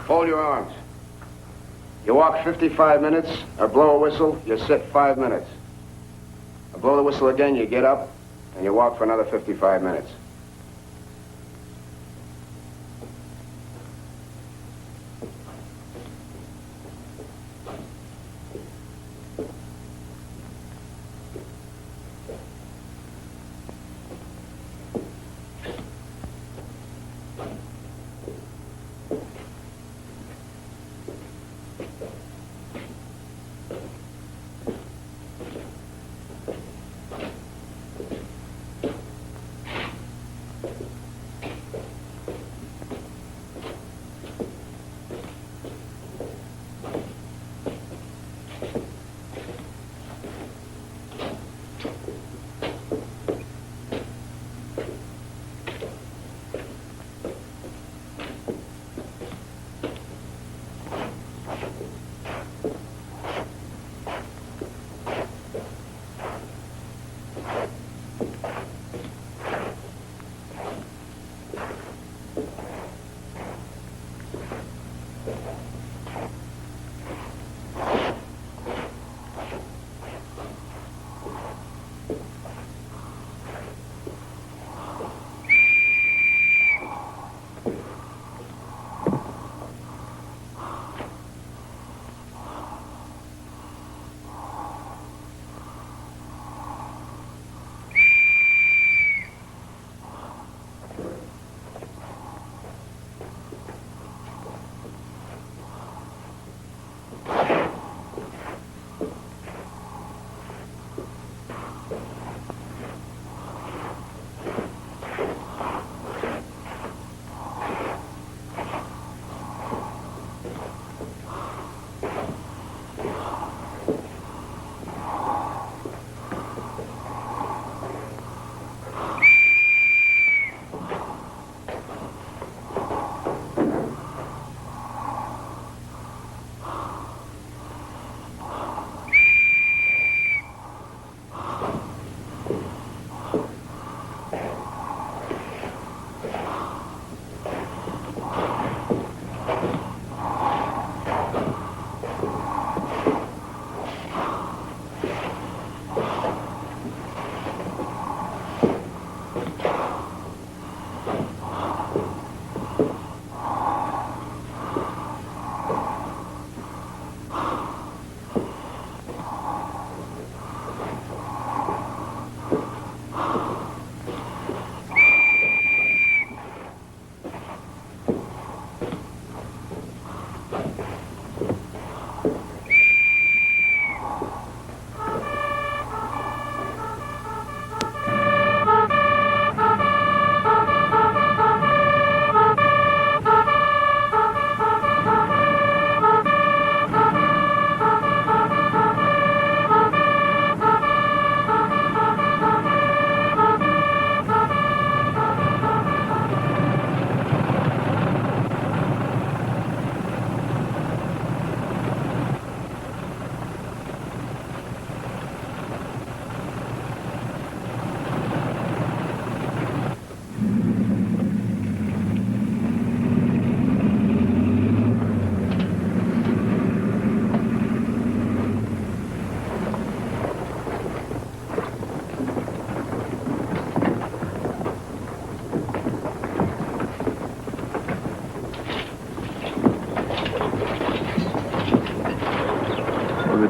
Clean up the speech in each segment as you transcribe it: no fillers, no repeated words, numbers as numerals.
Hold your arms. You walk 55 minutes, or blow a whistle, you sit 5 minutes. I blow the whistle again, you get up, and you walk for another 55 minutes.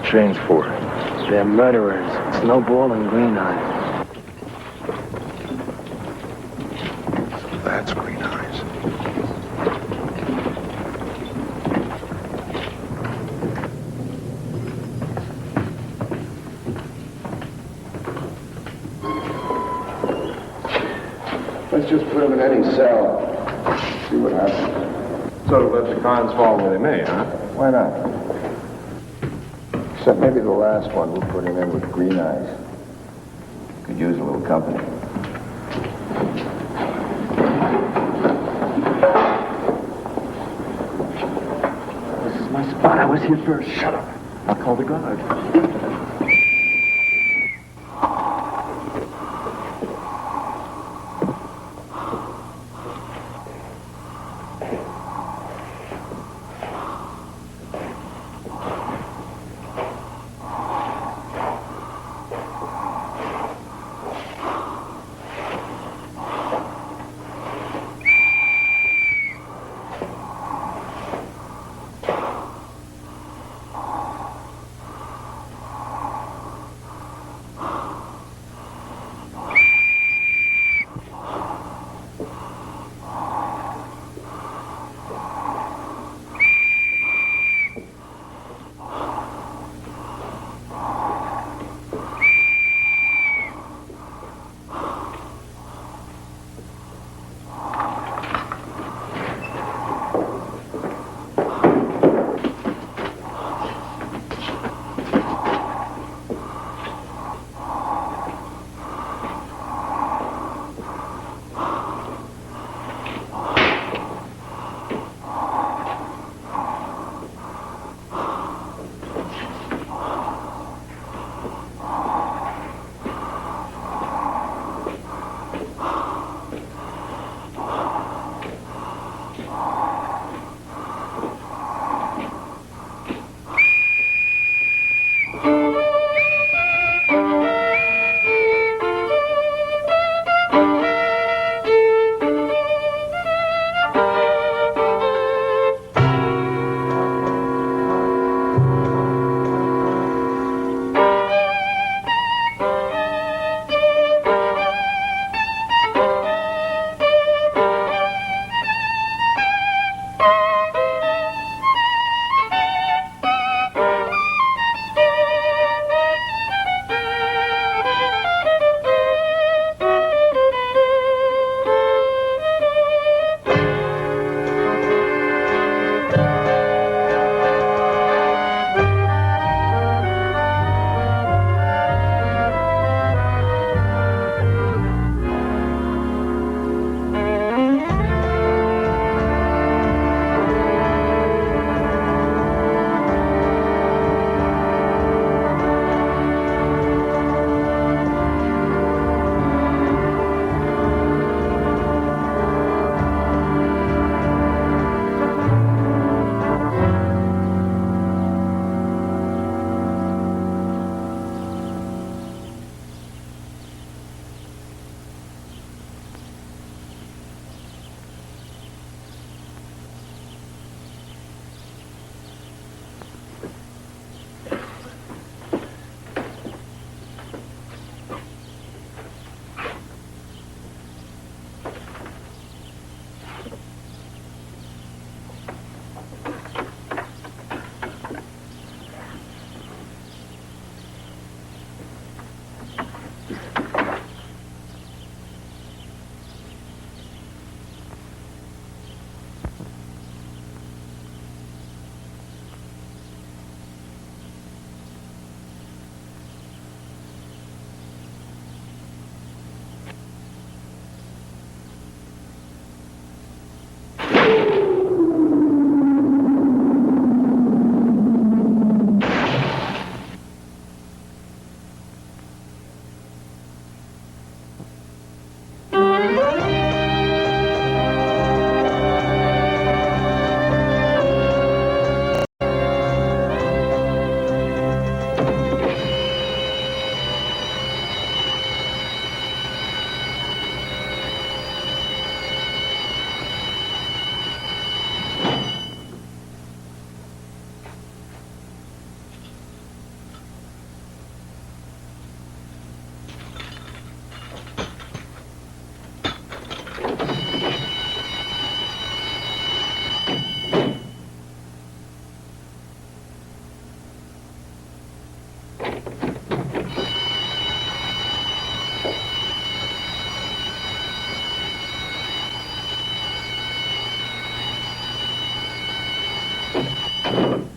Trains for? They're murderers. Snowball and Green Eyes. That's Green Eyes. Let's just put them in any cell. See what happens. So let the cards fall where they may, huh? Why not? Except maybe the last one we'll put him in with Green Eyes. Could use a little company. my spot. I was here first. Shut up. I'll call the guard.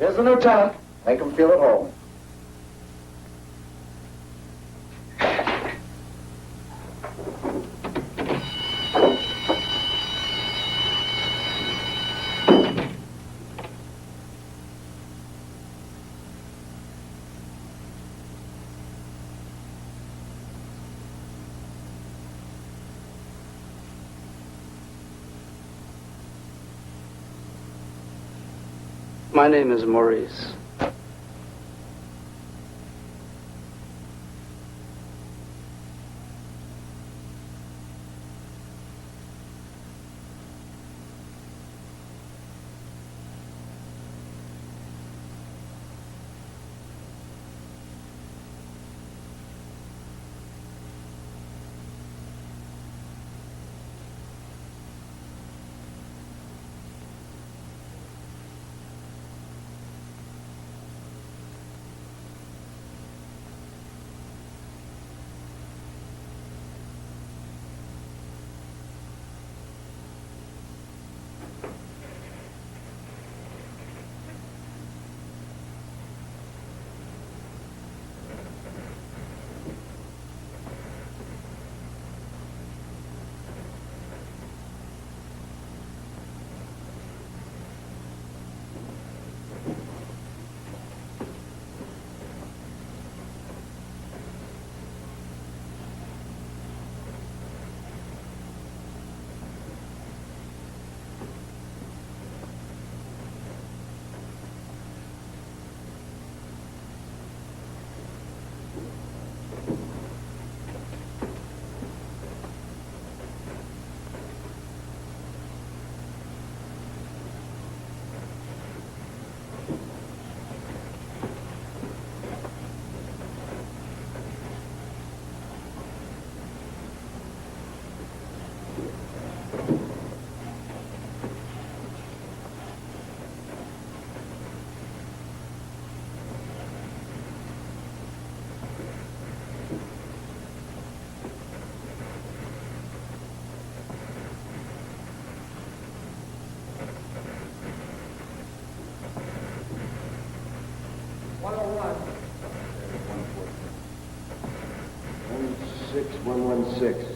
Here's the lieutenant. Make him feel at home. My name is Maurice.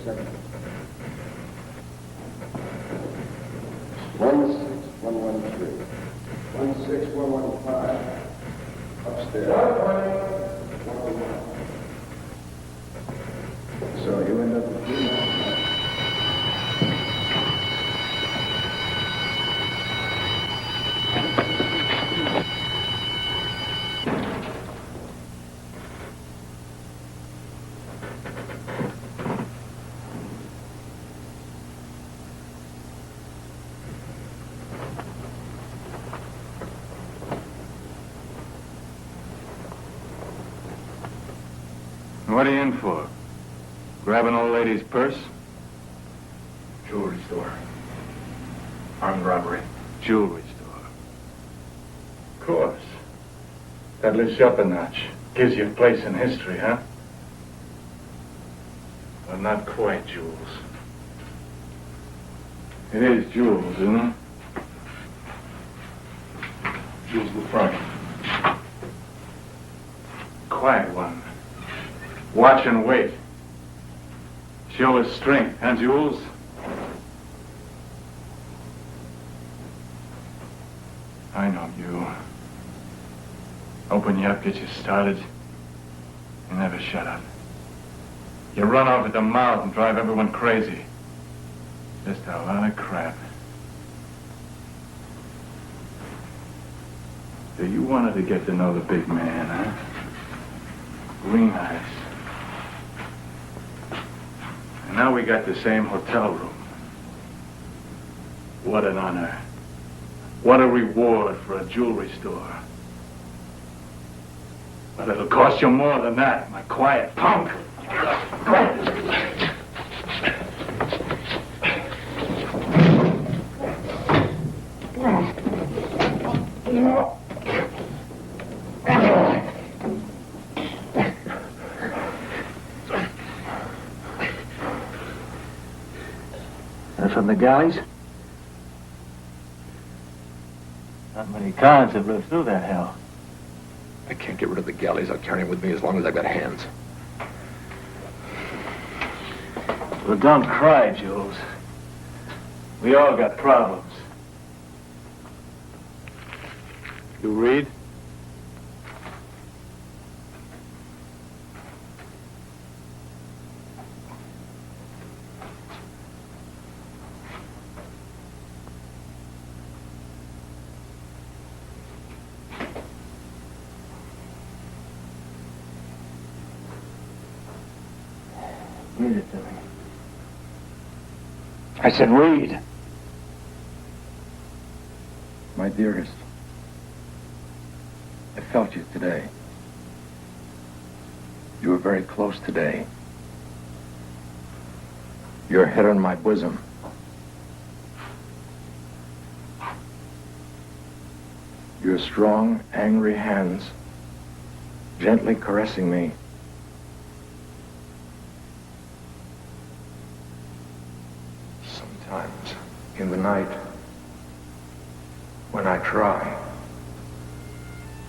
Second. 16113. 16115. Upstairs. 111. So you end up with you now. What are you in for? Grab an old lady's purse? Jewelry store. Armed robbery. Jewelry store. Of course. That lifts you up a notch. Gives you a place in history, huh? Well, not quite, Jules. It is Jules, isn't it? Jules the front. Quiet one. Watch and wait. Show his strength, huh, Jules? I know you. Open you up, get you started. You never shut up. You run off at the mouth and drive everyone crazy. Just a lot of crap. So you wanted to get to know the big man, huh? Green eyes. And now we got the same hotel room. What an honor. What a reward for a jewelry store. But it'll cost you more than that, my quiet punk. They're from the galleys? Not many cons have lived through that hell. I can't get rid of the galleys. I'll carry them with me as long as I've got hands. Well, don't cry, Jules. We all got problems. You read? Read it to me. I said read. My dearest, I felt you today. You were very close today. Your head on my bosom. Your strong, angry hands gently caressing me. Sometimes in the night, when I try,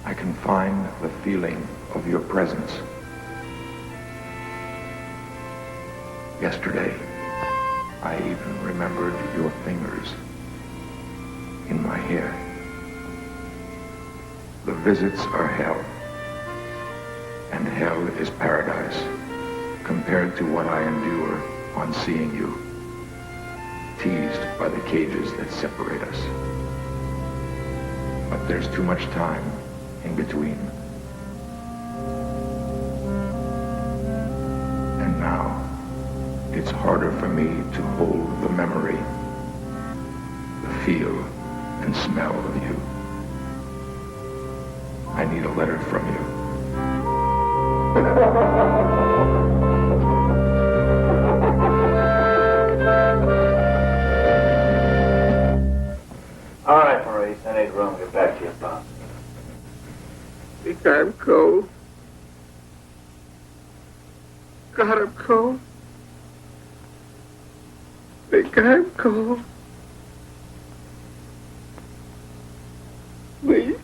I can find the feeling of your presence. Yesterday, I even remembered your fingers in my hair. The visits are hell, and hell is paradise compared to what I endure on seeing you, teased by the cages that separate us. But there's too much time in between. And now, it's harder for me to hold the memory, the feel and smell of you. I need a letter from you. All right, Maurice, I need room to get back to your bunk. Think I'm cold. God, I'm cold. Think I'm cold. Please.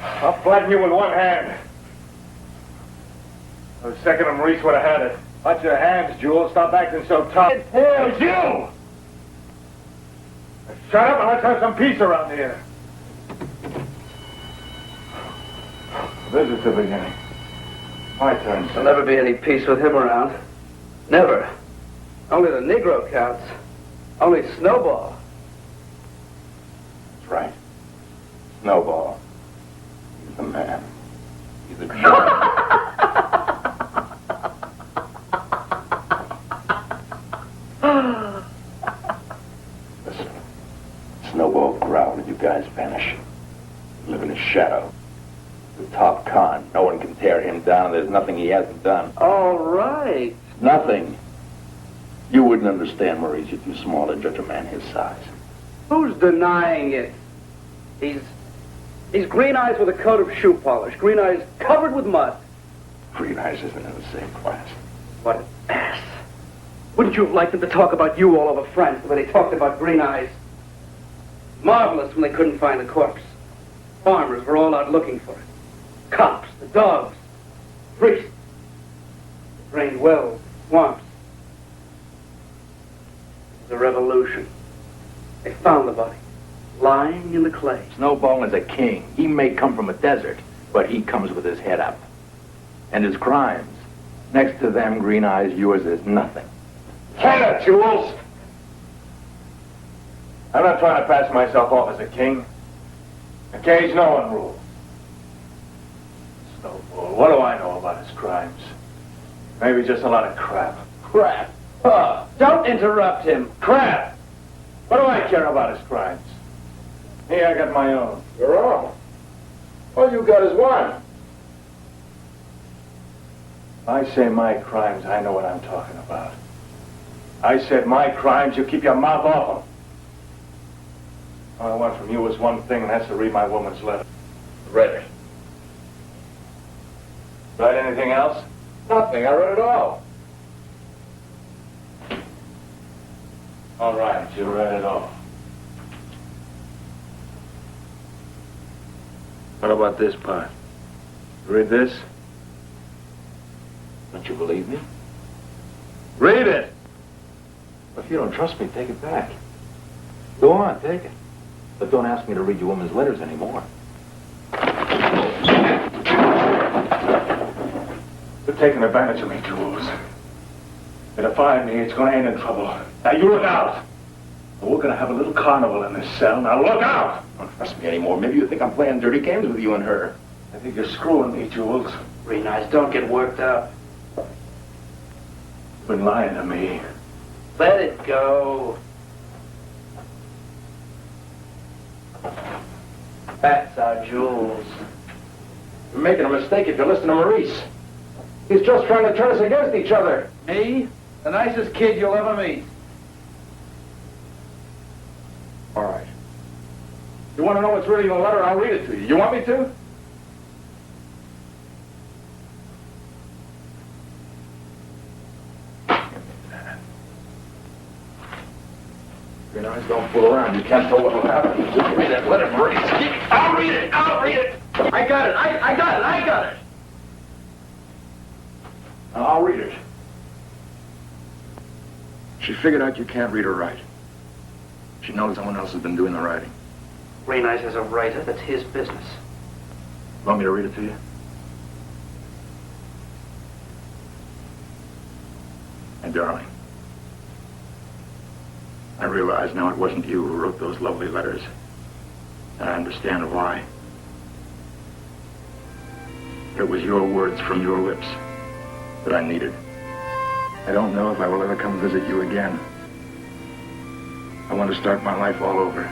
I'll flatten you with one hand. The second of Maurice would have had it. Watch your hands, Jules. Stop acting so tough. It's you! Now shut up and let's have some peace around here. This is the beginning. My turn. There'll never be any peace with him around. Never. Only the Negro counts. Only Snowball. That's right. Snowball. He's the man. He's the giant. Listen. Snowball growled and you guys vanish. Live in his shadow. The top con. No one can tear him down. There's nothing he hasn't done. All right. Nothing. You wouldn't understand, Maurice. You're too small to judge a man his size. Who's denying it? He's Green Eyes with a coat of shoe polish. Green Eyes covered with mud. Green Eyes isn't in the same class. What an ass. Wouldn't you have liked them to talk about you all over France the way they talked about Green Eyes? Marvelous when they couldn't find the corpse. Farmers were all out looking for it. Cops, the dogs, priests. It rained wells, swamps. It was a revolution. They found the body, lying in the clay. Snowball is a king. He may come from a desert, but he comes with his head up. And his crimes, next to them, Green Eyes, yours is nothing. Can it, Jules? I'm not trying to pass myself off as a king. A cage no one rules. Snowball, what do I know about his crimes? Maybe just a lot of crap. Crap. Oh, don't interrupt him. Crap! What do I care about his crimes? Here, I got my own. You're wrong. All you got is one. I say my crimes, I know what I'm talking about. I said my crimes, you keep your mouth off them. All I want from you is one thing, and that's to read my woman's letter. Read it. Write anything else? Nothing. I read it all. All right, you read it all. What about this part? Read this? Don't you believe me? Read it! If you don't trust me, take it back. Go on, take it. But don't ask me to read your woman's letters anymore. They're taking advantage of me, Jules. If they find me, it's going to end in trouble. Now, you look out. We're going to have a little carnival in this cell. Now, look out! Don't trust me anymore. Maybe you think I'm playing dirty games with you and her. I think you're screwing me, Jules. Green Eyes, don't get worked up. You've been lying to me. Let it go. That's our Jules. You're making a mistake if you listen to Maurice. He's just trying to turn us against each other. Me? The nicest kid you'll ever meet. All right. You want to know what's really in the letter? I'll read it to you. You want me to? Your eyes don't fool around. You can't tell what will happen. Just read that letter, Maurice. I'll read it. I'll read it. I got it. I got it. I'll read it. She figured out you can't read or write. She knows someone else has been doing the writing. Green Eyes is a writer. That's his business. Want me to read it to you? And darling, I realize now it wasn't you who wrote those lovely letters. And I understand why. It was your words from your lips that I needed. I don't know if I will ever come visit you again. I want to start my life all over.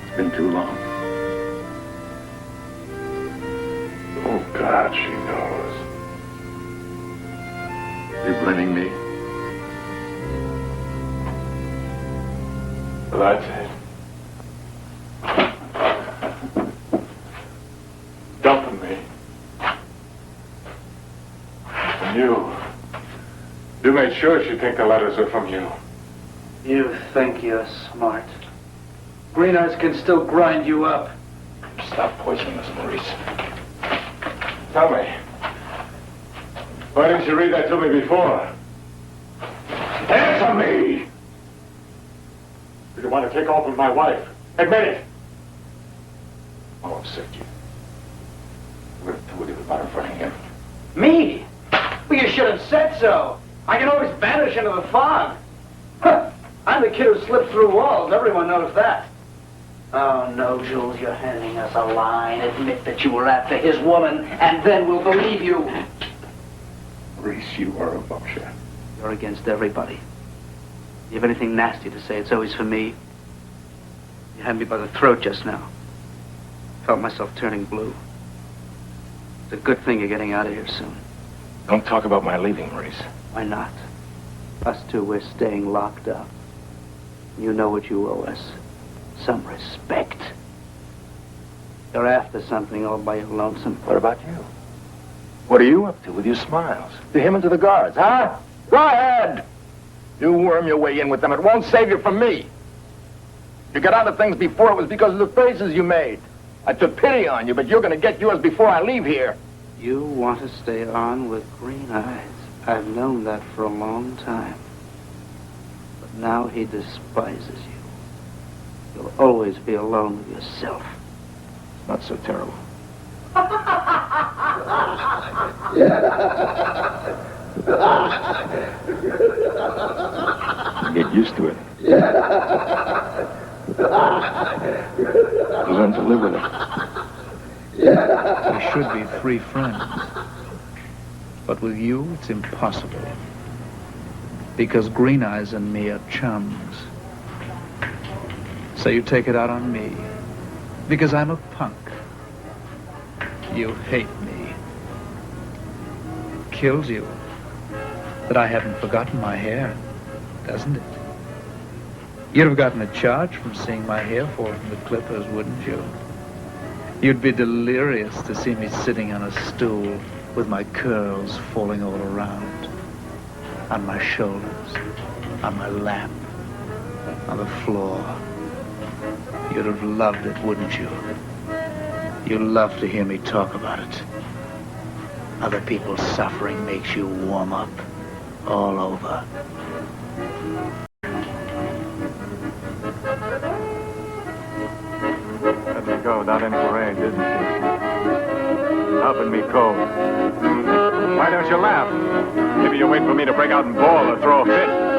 It's been too long. Oh, God, she knows. You're blaming me? Well, that's it. Dumping me. And you made sure she'd think the letters are from you. You think you're smart. Green Eyes can still grind you up. Stop poisoning us, Maurice. Tell me, why didn't you read that to me before? Answer me! Did you want to take off with my wife? Admit it! I'll upset you. We're going to do it about in front of him. Me? Well, you should have said so. I can always vanish into the fog. Huh. I'm the kid who slipped through walls. Everyone knows that. Oh, no, Jules, you're handing us a line. Admit that you were after his woman, and then we'll believe you. Maurice, you are a buckshot. You're against everybody. You have anything nasty to say, it's always for me. You had me by the throat just now. Felt myself turning blue. It's a good thing you're getting out of here soon. Don't talk about my leaving, Maurice. Why not? Us two, we're staying locked up. You know what you owe us. Some respect. You're after something all by your lonesome. What about you? What are you up to with your smiles? To him and to the guards, huh? Go ahead! You worm your way in with them. It won't save you from me. You got out of things before. It was because of the faces you made. I took pity on you, but you're going to get yours before I leave here. You want to stay on with Green Eyes. I've known that for a long time. But now he despises you. You'll always be alone with yourself. It's not so terrible. Get used to it. Learn to live with it. We should be three friends. But with you, it's impossible. Because Green Eyes and me are chums. So you take it out on me. Because I'm a punk. You hate me. Kills you. That I haven't forgotten my hair, doesn't it? You'd have gotten a charge from seeing my hair fall from the clippers, wouldn't you? You'd be delirious to see me sitting on a stool with my curls falling all around. On my shoulders, on my lap, on the floor. You'd have loved it, wouldn't you? You'd love to hear me talk about it. Other people's suffering makes you warm up all over. go without any parade, isn't she? Helping me cold. Why don't you laugh? Maybe you're waiting for me to break out and bawl or throw a fit.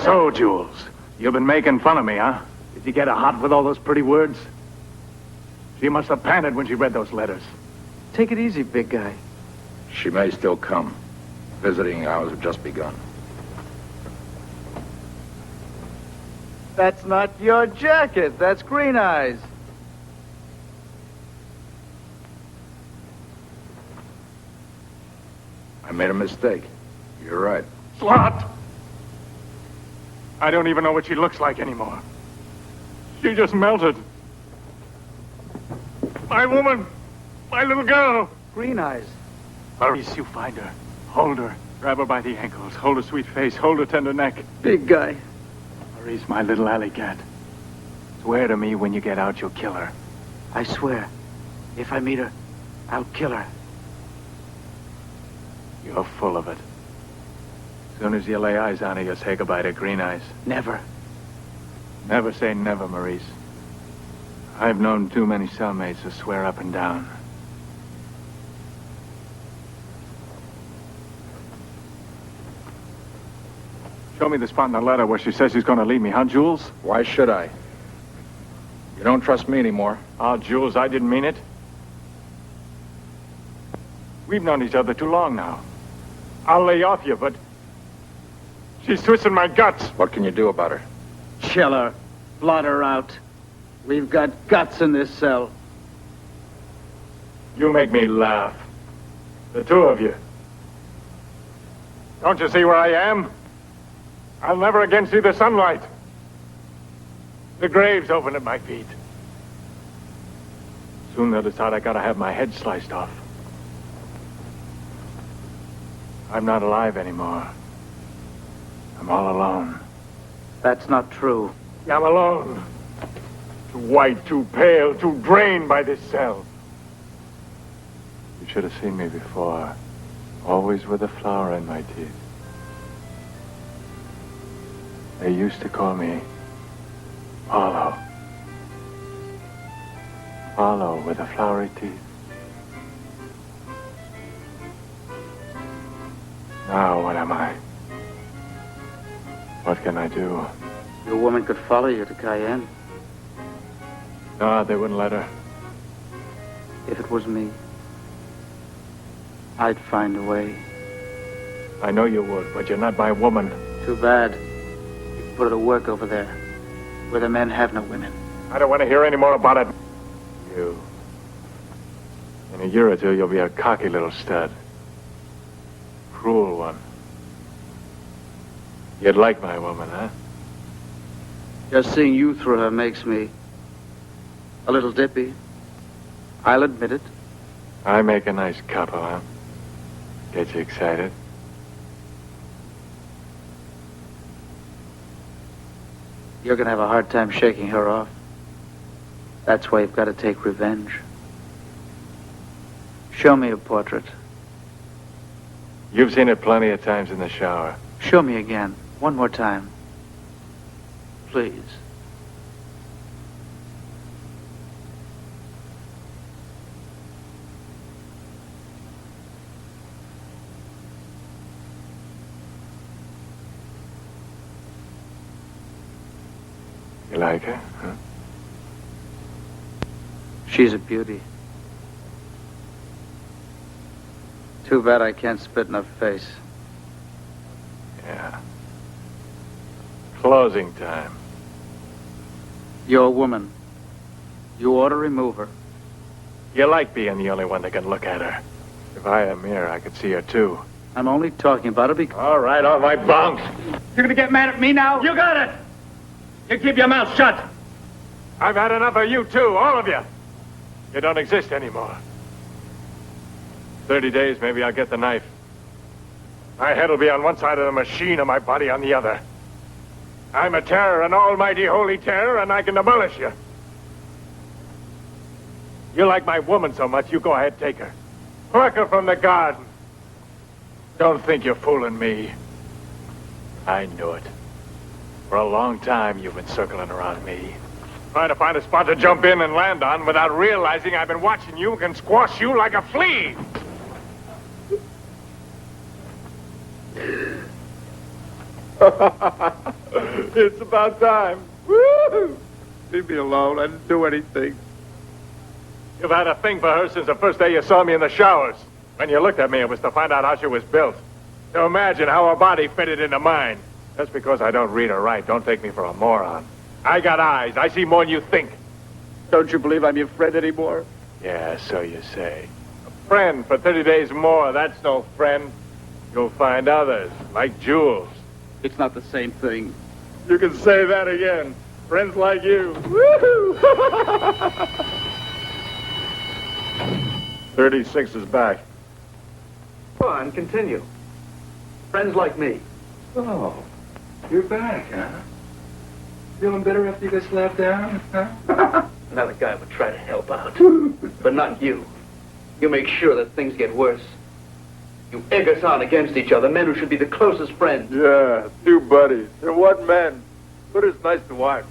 So, Jules, you've been making fun of me, huh? Did you get her hot with all those pretty words? She must have panted when she read those letters. Take it easy, big guy. She may still come. Visiting hours have just begun. That's not your jacket. That's Green Eyes. I made a mistake. You're right. Slut! I don't even know what she looks like anymore. She just melted. My woman! My little girl! Green Eyes. Maurice, you find her. Hold her. Grab her by the ankles. Hold her sweet face. Hold her tender neck. Big guy. Maurice, my little alley cat. Swear to me when you get out you'll kill her. I swear, if I meet her, I'll kill her. You're full of it. As soon as you lay eyes on her, you'll say goodbye to Green Eyes. Never. Never say never, Maurice. I've known too many cellmates to swear up and down. Show me the spot in the letter where she says she's going to leave me, huh, Jules? Why should I? You don't trust me anymore. Oh, Jules, I didn't mean it. We've known each other too long now. I'll lay off you, but she's twisting my guts. What can you do about her? Chill her. Blot her out. We've got guts in this cell. You make me laugh. The two of you. Don't you see where I am? I'll never again see the sunlight. The grave's open at my feet. Soon they'll decide I gotta have my head sliced off. I'm not alive anymore. I'm all alone. That's not true. I'm alone. Too white, too pale, too drained by this cell. You should have seen me before. Always with a flower in my teeth. They used to call me Apollo. Apollo with the flowery teeth. Now what am I? What can I do? Your woman could follow you to Cayenne. No, they wouldn't let her. If it was me, I'd find a way. I know you would, but you're not my woman. Too bad. You can put her to work over there, where the men have no women. I don't want to hear any more about it. You. In a year or two, you'll be a cocky little stud. Cruel one. You'd like my woman, huh? Just seeing you through her makes me a little dippy. I'll admit it. I make a nice couple, huh? Get you excited? You're gonna have a hard time shaking her off. That's why you've got to take revenge. Show me a portrait. You've seen it plenty of times in the shower. Show me again. One more time. Please. You like her, huh? She's a beauty. Too bad I can't spit in her face. Yeah. Closing time. You're a woman. You ought to remove her. You like being the only one that can look at her. If I had a mirror, I could see her too. I'm only talking about her because... All right, on my bunk. You're gonna get mad at me now? You got it! You keep your mouth shut. I've had enough of you, too, all of you. You don't exist anymore. 30 days, maybe I'll get the knife. My head will be on one side of the machine and my body on the other. I'm a terror, an almighty holy terror, and I can demolish you. You like my woman so much, you go ahead, take her. Pluck her from the garden. Don't think you're fooling me. I knew it. For a long time, you've been circling around me. Trying to find a spot to jump in and land on without realizing I've been watching you and can squash you like a flea. It's about time. Woo! Leave me alone. I didn't do anything. You've had a thing for her since the first day you saw me in the showers. When you looked at me, it was to find out how she was built. To imagine how her body fitted into mine. Just because I don't read or write, don't take me for a moron. I got eyes. I see more than you think. Don't you believe I'm your friend anymore? Yeah, so you say. A friend for 30 days more, that's no friend. You'll find others, like Jules. It's not the same thing. You can say that again. Friends like you. Woo-hoo! 36 is back. Go on, continue. Friends like me. Oh, you're back, huh? Feeling better after you got slapped down, huh? Another guy would try to help out. But not you. You make sure that things get worse. You egg us on against each other, men who should be the closest friends. Yeah, two buddies. And what men? But it's nice to watch.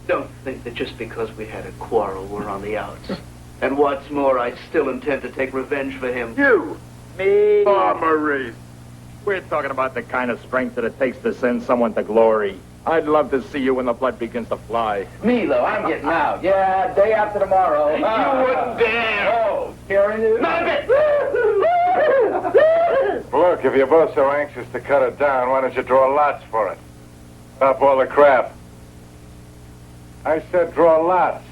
Don't think that just because we had a quarrel, we're on the outs. And what's more, I still intend to take revenge for him. You? Me? Oh, Maurice. We're talking about the kind of strength that it takes to send someone to glory. I'd love to see you when the blood begins to fly. Me, though, I'm getting out. Yeah, day after tomorrow. You wouldn't dare. Oh, scary. Not a bit. Look, if you're both so anxious to cut it down, why don't you draw lots for it? Stop all the crap. I said draw lots.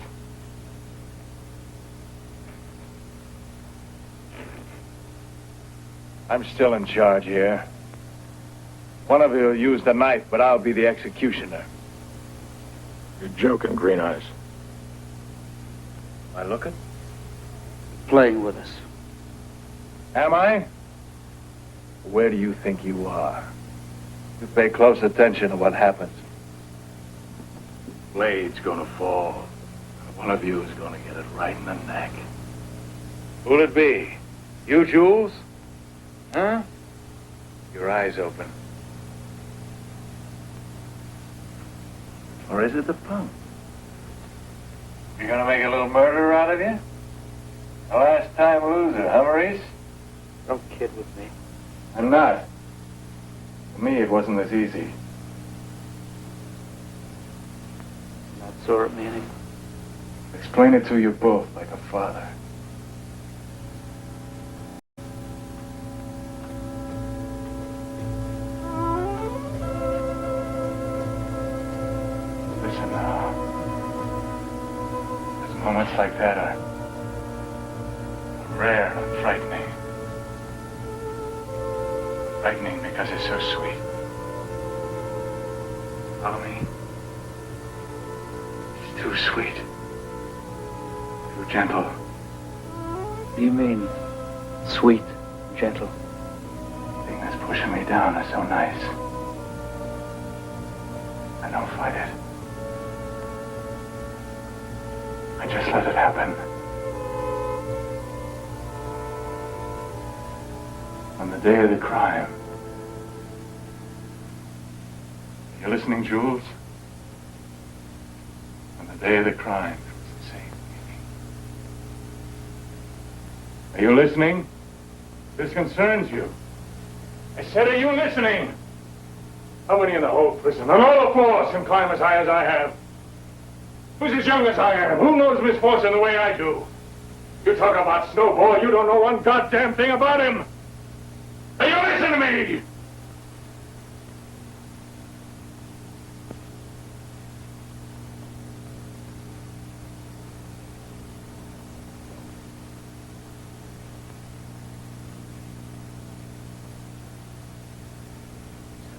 I'm still in charge here. One of you will use the knife, but I'll be the executioner. You're joking, Green Eyes. Am I looking? Playing with us. Am I? Where do you think you are? You pay close attention to what happens. Blade's gonna fall. One of you is gonna get it right in the neck. Who'll it be? You, Jules? Huh? Your eyes open. Or is it the punk? You gonna make a little murderer out of you? The last time loser, huh, Maurice? Don't kid with me. I'm not. For me, it wasn't as easy. Not sore at me anymore. Explain it to you both like a father. Listen now. There's moments like that are rare and frightening. Frightening because it's so sweet. Follow me? It's too sweet. Too gentle. What do you mean, sweet, gentle? The thing that's pushing me down is so nice. I don't fight it. I just let it happen. On the day of the crime. You listening, Jules? On the day of the crime, it was the same meaning. Are you listening? This concerns you. I said, are you listening? How many in the whole prison, on all the floors, can climb as high as I have? Who's as young as I am? Who knows misfortune the way I do? You talk about Snowball, you don't know one goddamn thing about him. Are you listening to me?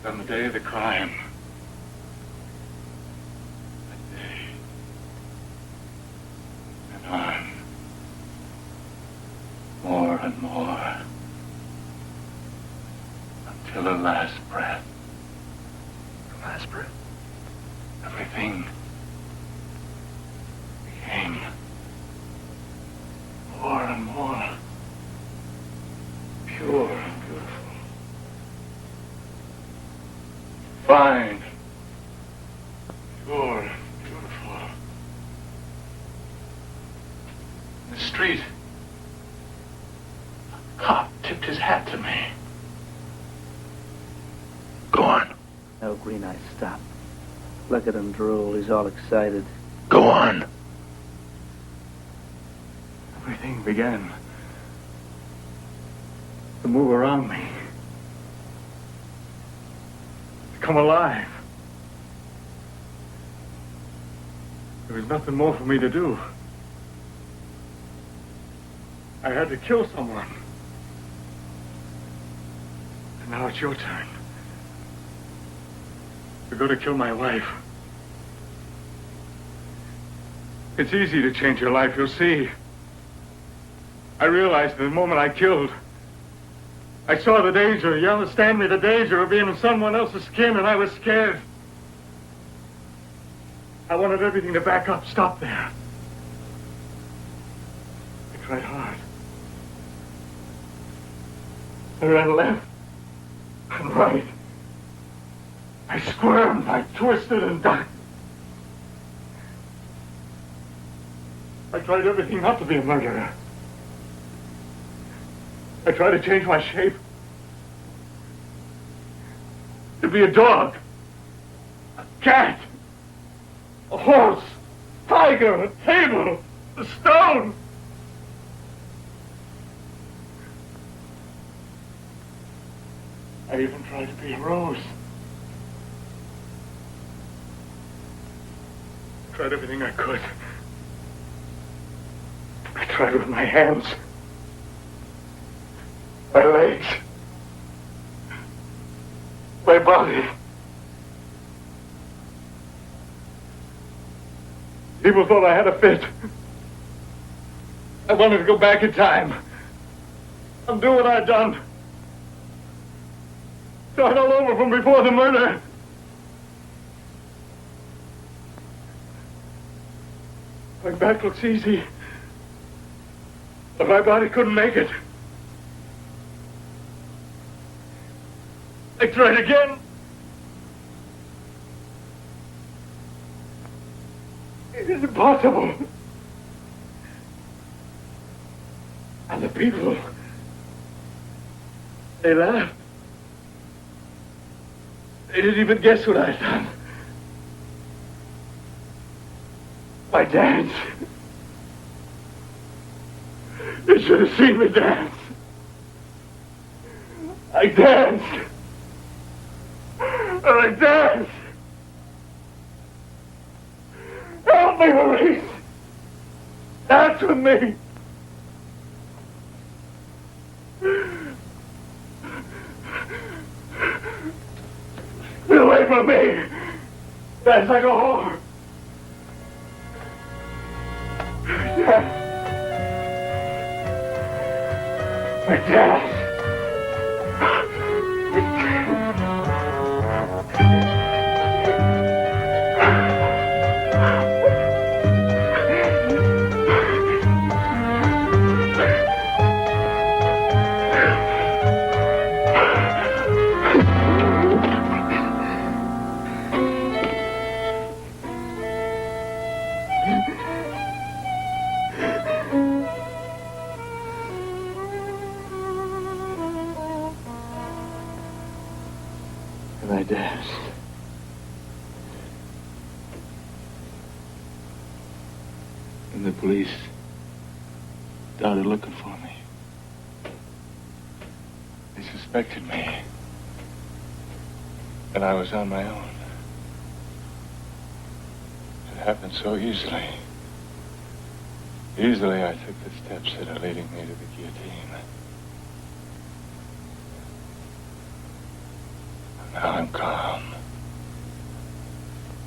On the day of the crime, desperate. Everything became more and more pure and beautiful. Fine, pure and beautiful. In the street, a cop tipped his hat to me. Go on. No, Green Eyes, stop. Look at him drool. He's all excited. Go on. Everything began to move around me. To come alive. There was nothing more for me to do. I had to kill someone. And now it's your turn. You're going to kill my wife. It's easy to change your life, you'll see. I realized the moment I killed, I saw the danger. You understand me? The danger of being in someone else's skin, and I was scared. I wanted everything to back up, stop there. I tried hard. I ran left and right. I squirmed, I twisted and ducked. I tried everything not to be a murderer. I tried to change my shape. To be a dog, a cat, a horse, tiger, a table, a stone. I even tried to be a rose. I tried everything I could. I tried with my hands, my legs, my body. People thought I had a fit. I wanted to go back in time. Undo what I'd done. Start all over from before the murder. Going back looks easy. But my body couldn't make it. I tried again. It is impossible. And the people, they laughed. They didn't even guess what I'd done. My dance. You should have seen me dance. I danced. And I danced. Help me, Maurice. Dance with me. Get away from me. Dance like a whore. Dance. My dad. And I danced. And the police started looking for me. They suspected me. And I was on my own. It happened so easily. Easily I took the steps that are leading me to the guillotine. Now I'm calm.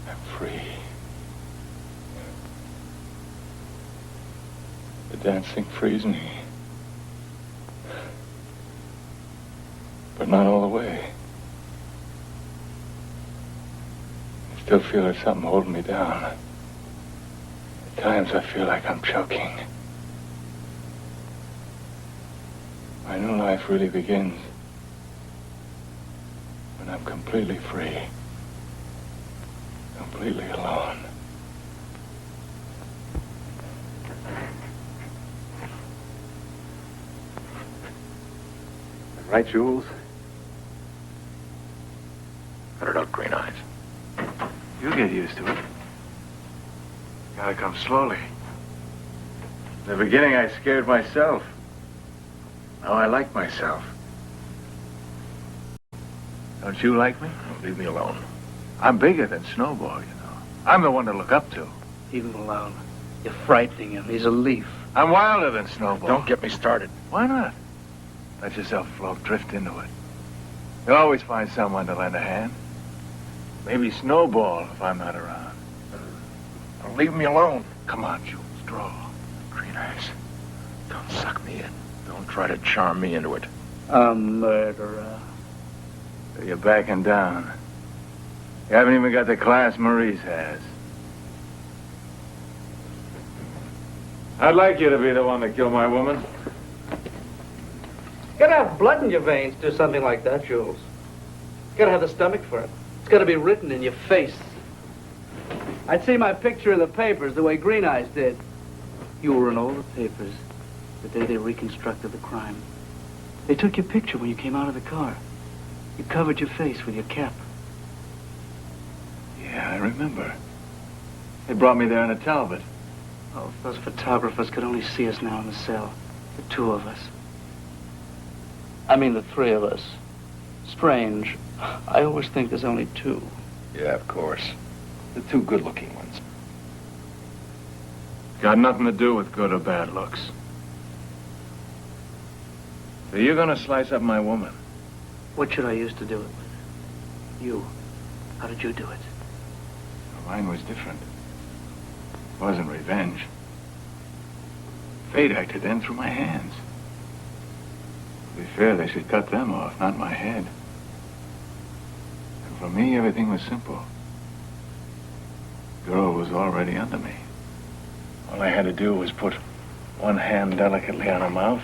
I'm free. The dancing frees me. But not all the way. still feel there's something holding me down. At times I feel like I'm choking. My new life really begins when I'm completely free. Completely alone. Right, Jules? Cut it out, Green Eyes. You get used to it. Gotta come slowly. In the beginning, I scared myself. Now I like myself. Don't you like me? Leave me alone. I'm bigger than Snowball, you know. I'm the one to look up to. Leave him alone. You're frightening him. He's a leaf. I'm wilder than Snowball. Don't get me started. Why not? Let yourself float, drift into it. You'll always find someone to lend a hand. Maybe Snowball if I'm not around. Don't leave me alone. Come on, Jules, draw. Green Eyes, don't suck me in. Don't try to charm me into it. A murderer. So you're backing down. You haven't even got the class Maurice has. I'd like you to be the one to kill my woman. You gotta have blood in your veins to do something like that, Jules. You gotta have the stomach for it. It's gotta be written in your face. I'd see my picture in the papers the way Green Eyes did. You were in all the papers the day they reconstructed the crime. They took your picture when you came out of the car. You covered your face with your cap. Yeah, I remember. They brought me there in a Talbot. Oh, if those photographers could only see us now in the cell. The two of us. I mean, the three of us. Strange. I always think there's only two. Yeah, of course. The two good-looking ones. Got nothing to do with good or bad looks. So you're gonna slice up my woman? What should I use to do it with? You. How did you do it? Mine was different. It wasn't revenge. Fate acted then through my hands. To be fair, they should cut them off, not my head. And for me, everything was simple. The girl was already under me. All I had to do was put one hand delicately on her mouth,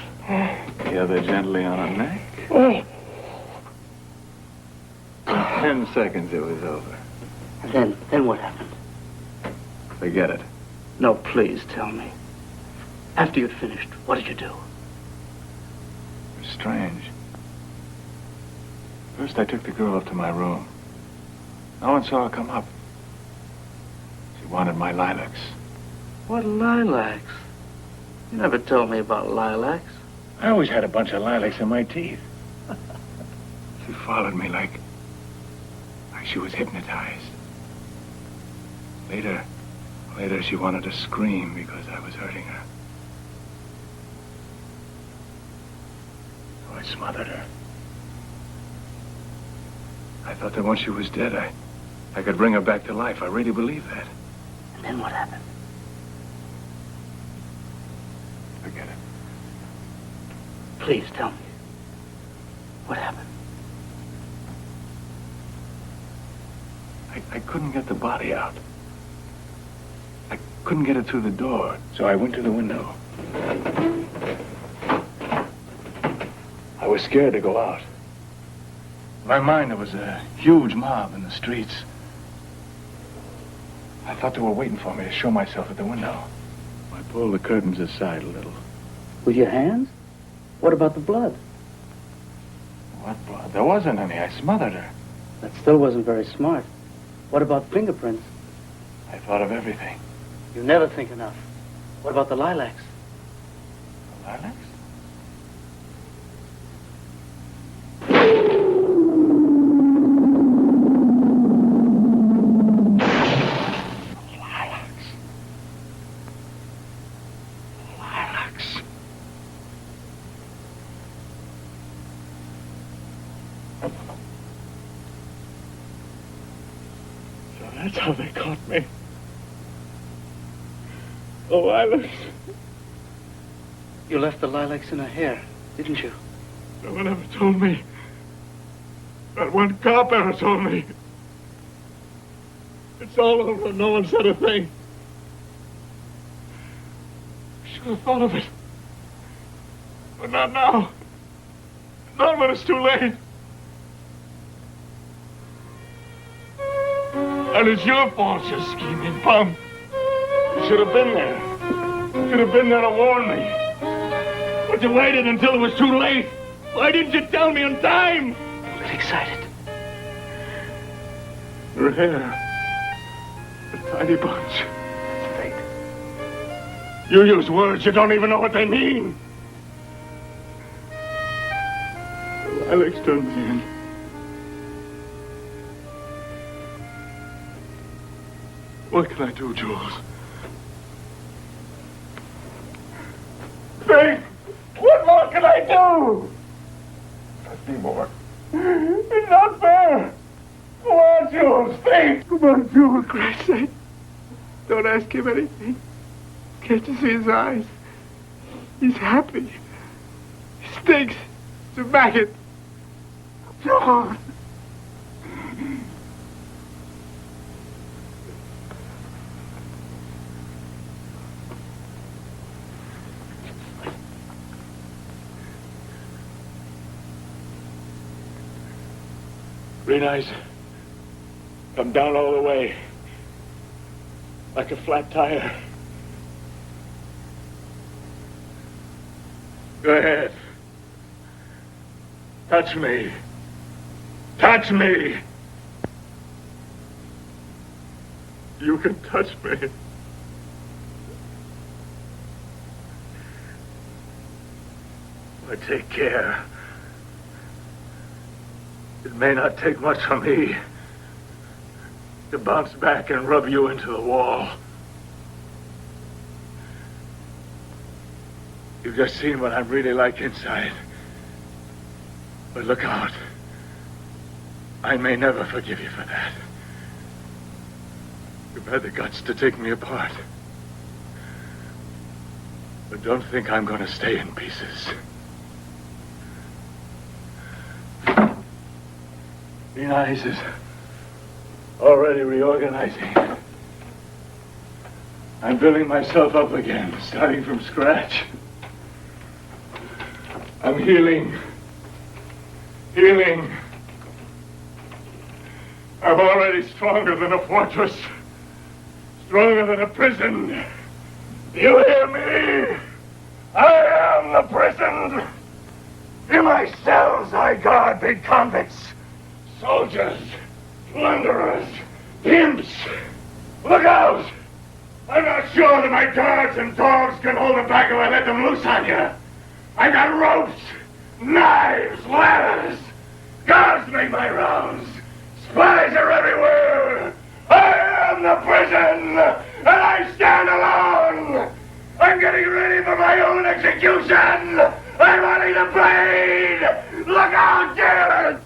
the other gently on her neck. In 10 seconds, it was over. And then what happened? Forget it. No, please tell me. After you'd finished, what did you do? It was strange. First, I took the girl up to my room. No one saw her come up. She wanted my lilacs. What lilacs? You never told me about lilacs. I always had a bunch of lilacs in my teeth. She followed me like she was hypnotized. Later, she wanted to scream because I was hurting her. So I smothered her. I thought that once she was dead, I could bring her back to life. I really believed that. And then what happened? Forget it. Please tell me. What happened? I couldn't get the body out. I couldn't get it through the door, so I went to the window. I was scared to go out. In my mind, there was a huge mob in the streets. I thought they were waiting for me to show myself at the window. I pulled the curtains aside a little. With your hands? What about the blood? What blood? There wasn't any. I smothered her. That still wasn't very smart. What about fingerprints? I thought of everything. You never think enough. What about the lilacs? The lilacs? That's how they caught me. The lilacs. You left the lilacs in her hair, didn't you? No one ever told me. Not one cop ever told me. It's all over. No one said a thing. I should have thought of it. But not now. Not when it's too late. And it's your fault, you scheming bum. You should have been there. You should have been there to warn me. But you waited until it was too late. Why didn't you tell me on time? A little excited. Her hair. A tiny bunch. Fate. You use words you don't even know what they mean. The lilacs turned me in. What can I do, Jules? Think! What more can I do? Nothing more. It's not fair. Come on, Jules, think! Come on, Jules, for Christ's sake. Don't ask him anything. Can't you see his eyes? He's happy. He stinks. It's a maggot. Jules! Green eyes. Come down all the way. Like a flat tire. Go ahead. Touch me. Touch me. You can touch me. But take care. It may not take much from me to bounce back and rub you into the wall. You've just seen what I'm really like inside. But look out. I may never forgive you for that. You've had the guts to take me apart. But don't think I'm going to stay in pieces. Green Eyes is already reorganizing. I'm building myself up again, starting from scratch. I'm healing. Healing. I'm already stronger than a fortress. Stronger than a prison. Do you hear me? I am the prison. In my cells I guard big convicts. Soldiers, plunderers, pimps. Look out! I'm not sure that my guards and dogs can hold them back if I let them loose on you. I got ropes, knives, ladders. Guards make my rounds. Spies are everywhere. I am the prison, and I stand alone. I'm getting ready for my own execution. I'm running the blade. Look out, dear.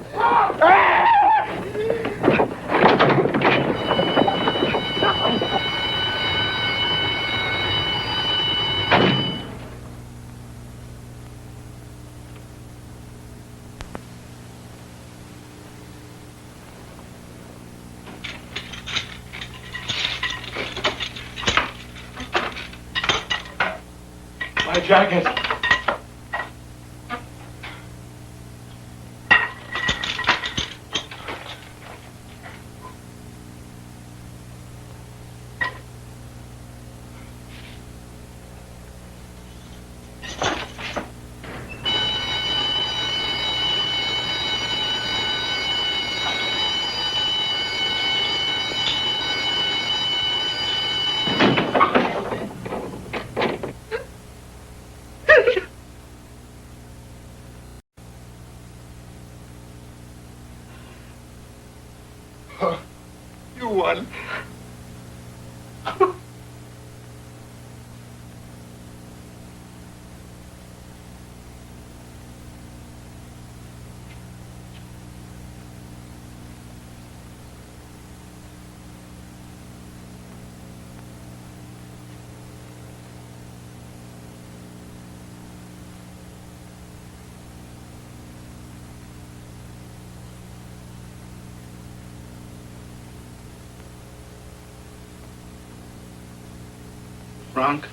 My jacket. You won. Frank?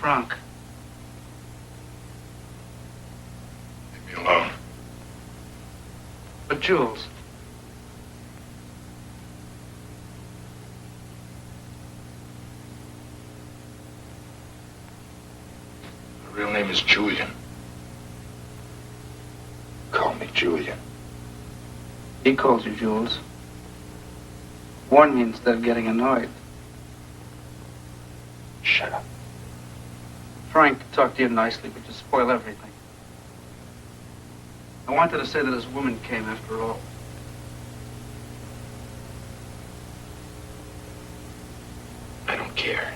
Frank. Leave me alone. But Jules. My real name is Julian. Call me Julian. He calls you Jules. Warn me instead of getting annoyed. Shut up. Frank talked to you nicely, but you spoil everything. I wanted to say that his woman came after all. I don't care.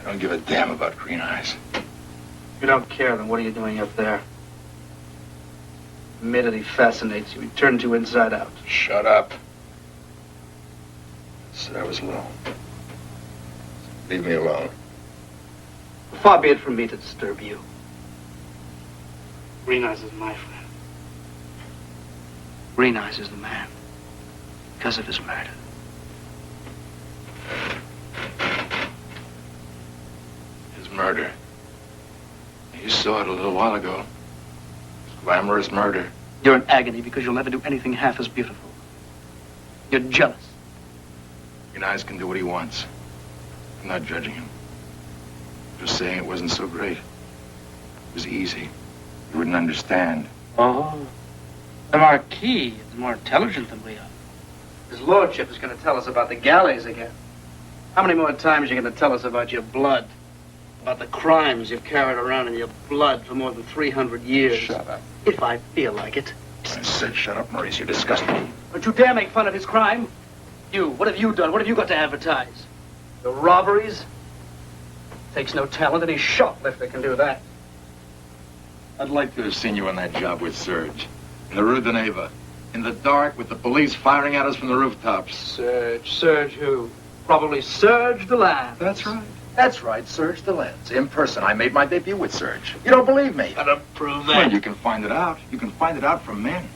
I don't give a damn about Green Eyes. If you don't care, then what are you doing up there? The minute he fascinates you, he turns you inside out. Shut up. I said I was alone. Leave me alone. Far be it from me to disturb you. Green Eyes is my friend. Green Eyes is the man. Because of his murder. His murder. You saw it a little while ago. Glamorous murder. You're in agony because you'll never do anything half as beautiful. You're jealous. Green Eyes can do what he wants. I'm not judging him. Just saying it wasn't so great. It was easy. You wouldn't understand. Oh. The Marquis is more intelligent than we are. His lordship is going to tell us about the galleys again. How many more times are you going to tell us about your blood? About the crimes you've carried around in your blood for more than 300 years? Shut up. If I feel like it. I said shut up, Maurice. You disgust me. Don't you dare make fun of his crime. You, what have you done? What have you got to advertise? The robberies? Takes no talent. Any shoplifter can do that. I'd like to have seen you on that job with Serge. In the Rue de Neva. In the dark with the police firing at us from the rooftops. Serge. Serge who? Probably Serge the Lance. That's right. That's right, Serge the Lance. In person, I made my debut with Serge. You don't believe me? Gotta prove that. Well, you can find it out. You can find it out from men.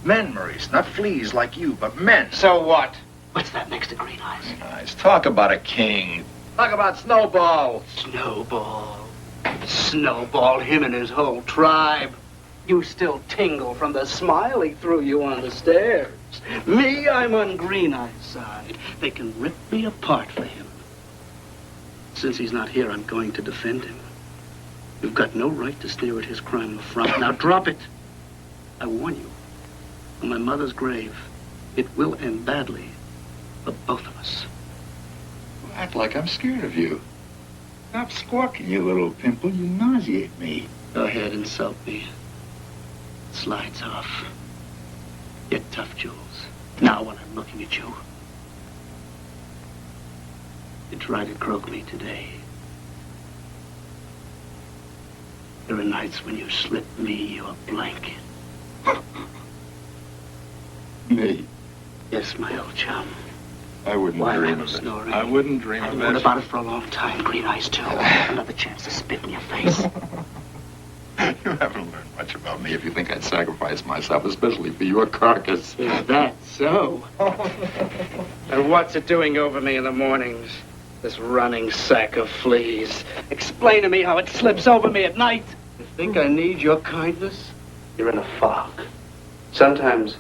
Men, Maurice, not fleas like you, but men. So what? What's that next to Green Eyes? Green Eyes. Talk about a king. Talk about Snowball. Snowball. Snowball, him and his whole tribe. You still tingle from the smile he threw you on the stairs. Me, I'm on Green Eyes' side. They can rip me apart for him. Since he's not here, I'm going to defend him. You've got no right to sneer at his crime up front. Now drop it. I warn you. On my mother's grave, it will end badly for both of us. You act like I'm scared of you. Stop squawking, you little pimple. You nauseate me. Go ahead, insult me. Slides off. Get tough, Jules. Now when I'm looking at you. You try to croak me today. There are nights when you slip me your blanket. Me? Yes, my old chum. I wouldn't Why am I dream of it. snoring? I wouldn't dream I've of known it. about it for a long time. Green Eyes, too. Another chance to spit in your face. You haven't learned much about me if you think I'd sacrifice myself, especially for your carcass. Is that so? And what's it doing over me in the mornings? This running sack of fleas. Explain to me how it slips over me at night. You think I need your kindness? You're in a fog. Sometimes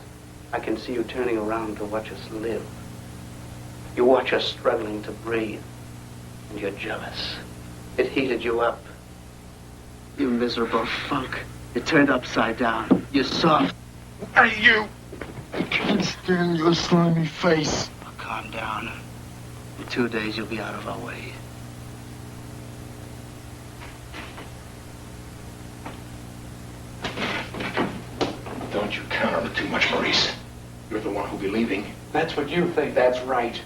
I can see you turning around to watch us live. You watch us struggling to breathe, and you're jealous. It heated you up. You miserable funk. You're turned upside down. You're soft. Why, you? I can't stand your slimy face. Now, calm down. In 2 days, you'll be out of our way. Don't you count on it too much, Maurice. You're the one who'll be leaving. That's what you think. That's right.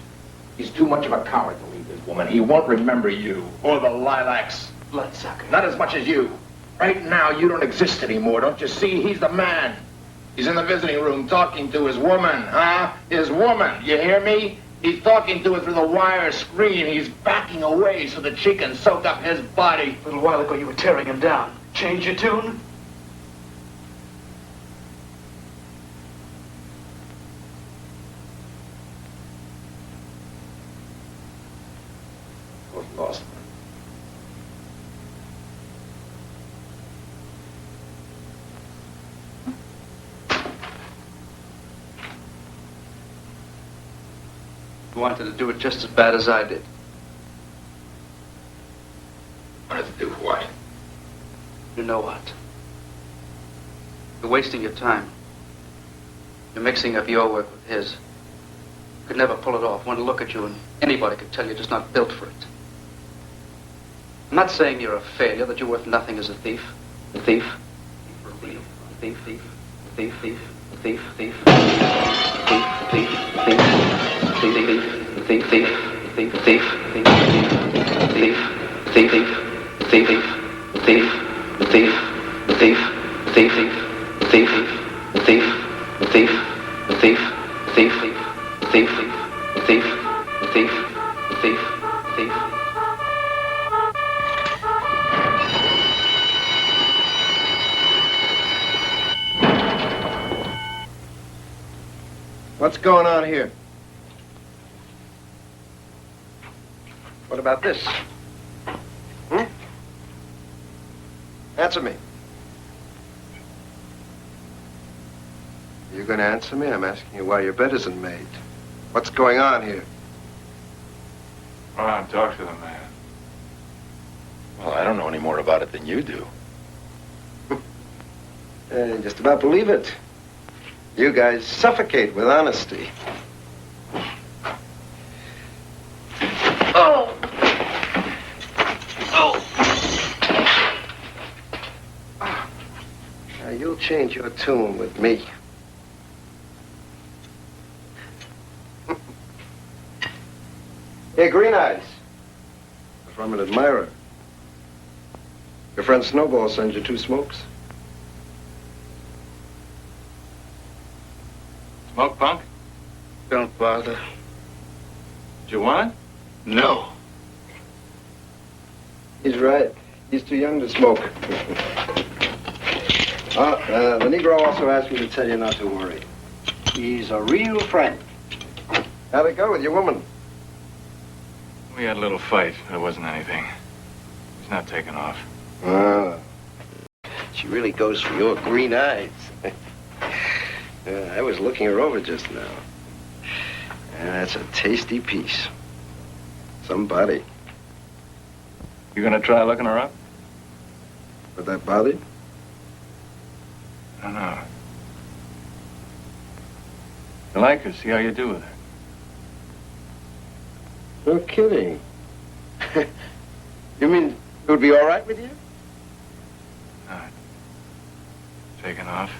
He's too much of a coward to leave this woman. He won't remember you or the lilacs. Bloodsucker. Not as much as you. Right now, you don't exist anymore. Don't you see? He's the man. He's in the visiting room talking to his woman, huh? His woman. You hear me? He's talking to her through the wire screen. He's backing away so that she can soak up his body. A little while ago, you were tearing him down. Change your tune? You wanted to do it just as bad as I did. Wanted to do what? You know what? You're wasting your time. You're mixing up your work with his. You could never pull it off. One look at you and anybody could tell you're just not built for it. I'm not saying you're a failure, that you're worth nothing as a thief. A thief. For real. A thief, thief. A thief, thief. A thief, thief. A thief, thief. A thief, thief. A thief, thief. A thief, thief. A thief, thief. A thief, thief. A thief, thief. A thief, thief. A thief, thief. A thief, thief. A thief, thief. A thief, thief. A thief, thief. A thief, thief. A thief, thief. What's going on here? What about this? Answer me. You're going to answer me? I'm asking you why your bed isn't made. What's going on here? Come on, talk to the man. Well, I don't know any more about it than you do. Just about believe it. You guys suffocate with honesty. Oh! Oh! Now, you'll change your tune with me. Hey, Green Eyes. From an admirer. Your friend Snowball sends you 2 smokes. Smoke, punk? Don't bother. Do you want it? No. He's right. He's too young to smoke. The Negro also asked me to tell you not to worry. He's a real friend. How'd it go with your woman? We had a little fight, but it wasn't anything. He's not taking off. She really goes for your green eyes. I was looking her over just now. And that's a tasty piece. Somebody. You gonna try looking her up? Would that bother you? I don't know. You like her, see how you do with her. No kidding. You mean it would be all right with you? Not taken off.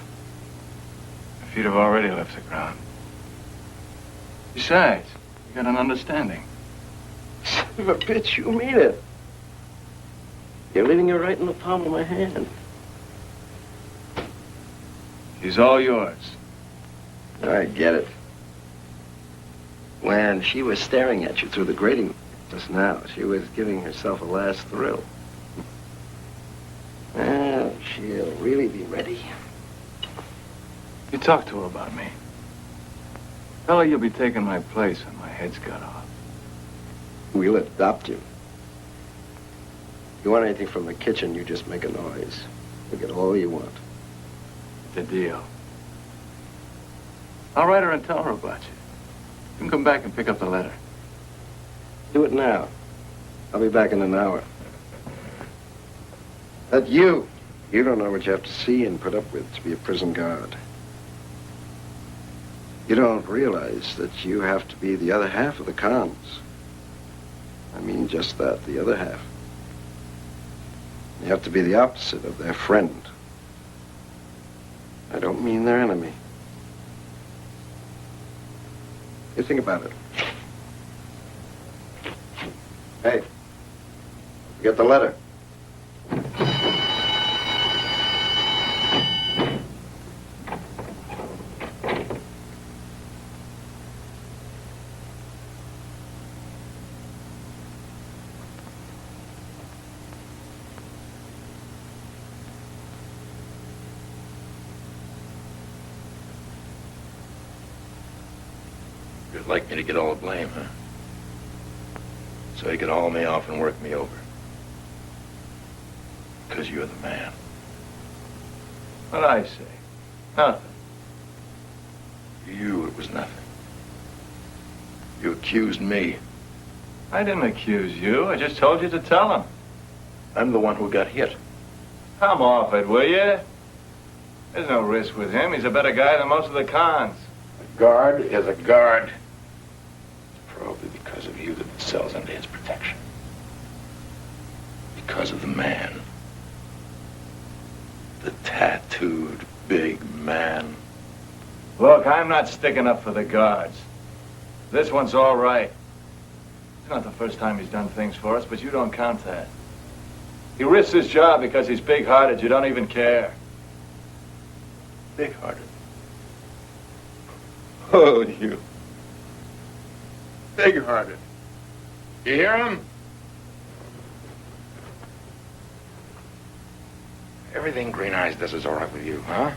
My feet have already left the ground. Besides, you got an understanding. Son of a bitch, you mean it. You're leaving her right in the palm of my hand. She's all yours. I get it. When she was staring at you through the grating just now, she was giving herself a last thrill. Well, she'll really be ready. You talk to her about me. Tell her you'll be taking my place when my head's cut off. We'll adopt you. If you want anything from the kitchen, you just make a noise. You'll get all you want. The deal. I'll write her and tell her about you. You can come back and pick up the letter. Do it now. I'll be back in an hour. But you don't know what you have to see and put up with to be a prison guard. You don't realize that you have to be the other half of the cons. I mean just that, the other half. You have to be the opposite of their friend. I don't mean their enemy. You think about it. Hey, get the letter. You'd like me to get all the blame, huh? So you could haul me off and work me over. Because you're the man. What'd I say? Nothing. For you, it was nothing. You accused me. I didn't accuse you. I just told you to tell him. I'm the one who got hit. Come off it, will you? There's no risk with him. He's a better guy than most of the cons. A guard is a guard. It's probably because of you that the cell's under his protection. Because of the man. The tattooed big man. Look, I'm not sticking up for the guards. This one's all right. It's not the first time he's done things for us, but you don't count that. He risks his job because he's big-hearted. You don't even care. Big-hearted. Oh, you. Big-hearted. You hear him? Everything Green Eyes does is all right with you, huh?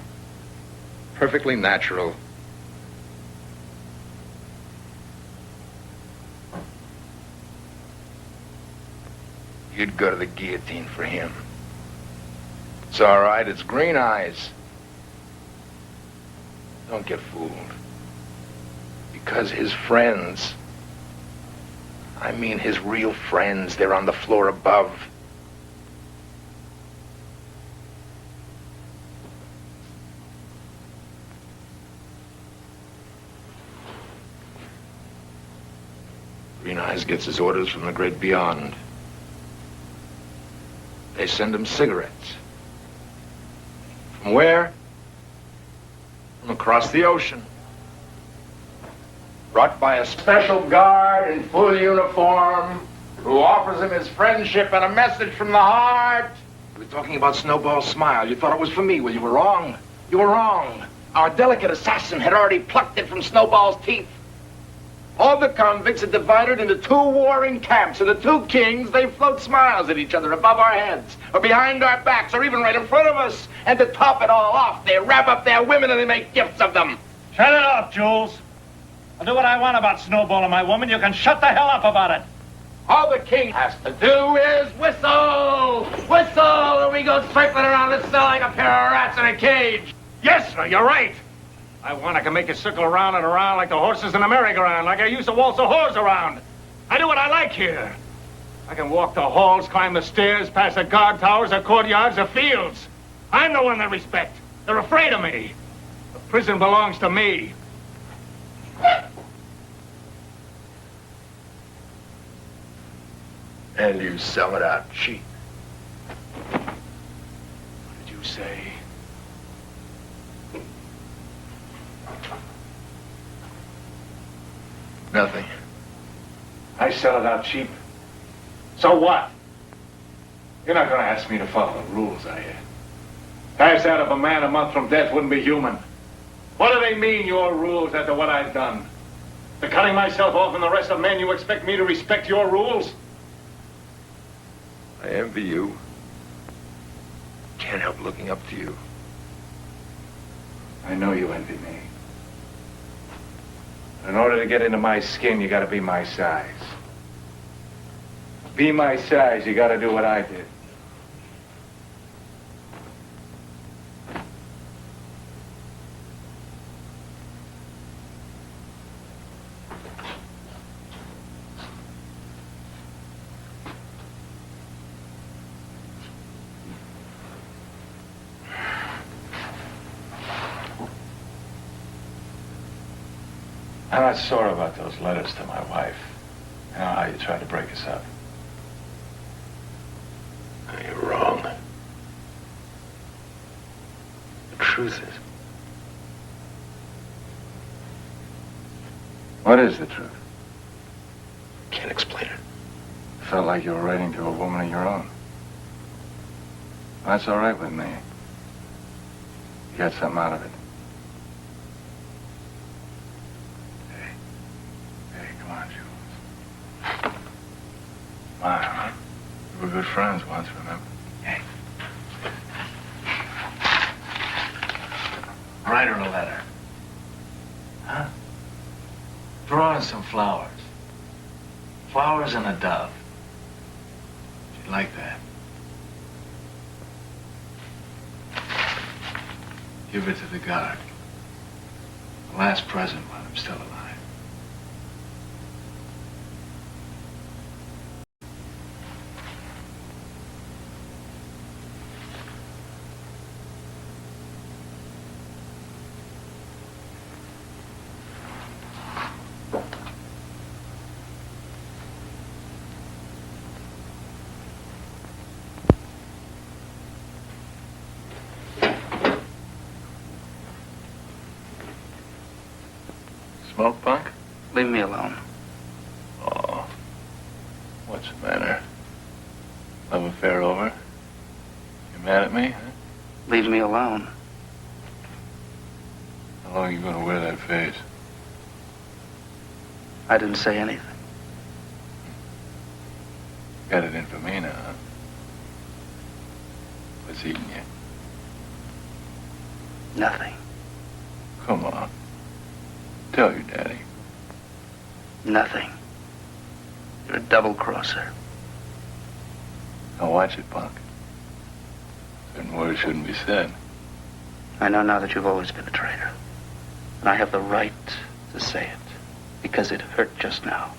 Perfectly natural. You'd go to the guillotine for him. It's all right, it's Green Eyes. Don't get fooled. Because his friends, I mean his real friends, they're on the floor above. Green Eyes gets his orders from the great beyond. They send him cigarettes. From where? From across the ocean. Brought by a special guard in full uniform who offers him his friendship and a message from the heart. You were talking about Snowball's smile. You thought it was for me. Well, you were wrong. You were wrong. Our delicate assassin had already plucked it from Snowball's teeth. All the convicts are divided into two warring camps, and the two kings, they float smiles at each other above our heads, or behind our backs, or even right in front of us. And to top it all off, they wrap up their women and they make gifts of them. Shut it up, Jules. I'll do what I want about Snowball and my woman. You can shut the hell up about it. All the king has to do is whistle! Whistle! And we go circling around this cell like a pair of rats in a cage. Yes, sir, you're right. I can make it circle around and around like the horses in a merry-go-round, like I used to waltz the whores around. I do what I like here. I can walk the halls, climb the stairs, pass the guard towers, the courtyards, the fields. I'm the one they respect. They're afraid of me. The prison belongs to me. And you sell it out cheap. What did you say? Nothing. I sell it out cheap. So what? You're not going to ask me to follow the rules, are you? Pass out of a man a month from death wouldn't be human. What do they mean, your rules, after what I've done? For cutting myself off from the rest of men, you expect me to respect your rules? I envy you. Can't help looking up to you. I know you envy me. In order to get into my skin, you gotta be my size. Be my size, you gotta do what I did. I'm not sore about those letters to my wife. You know how you tried to break us up. You're wrong. The truth is, What is the truth? can't explain it. I felt like you were writing to a woman of your own. That's all right with me. You got something out of it. Hey, come on, Jules. Smile, huh? We were good friends once, remember? Hey. Write her a letter. Huh? Draw in some flowers. Flowers and a dove. She'd like that. Give it to the guard. The last present while I'm still alive. smoke, Punk? Leave me alone. Oh. What's the matter? Love affair over? You mad at me, huh? Leave me alone. How long are you gonna wear that face? I didn't say anything. Got it in for me now, huh? What's eating you? Nothing. Come on. Tell your daddy. Nothing. You're a double-crosser. Now watch it, Punk. Certain words shouldn't be said. I know now that you've always been a traitor. And I have the right to say it. Because it hurt just now.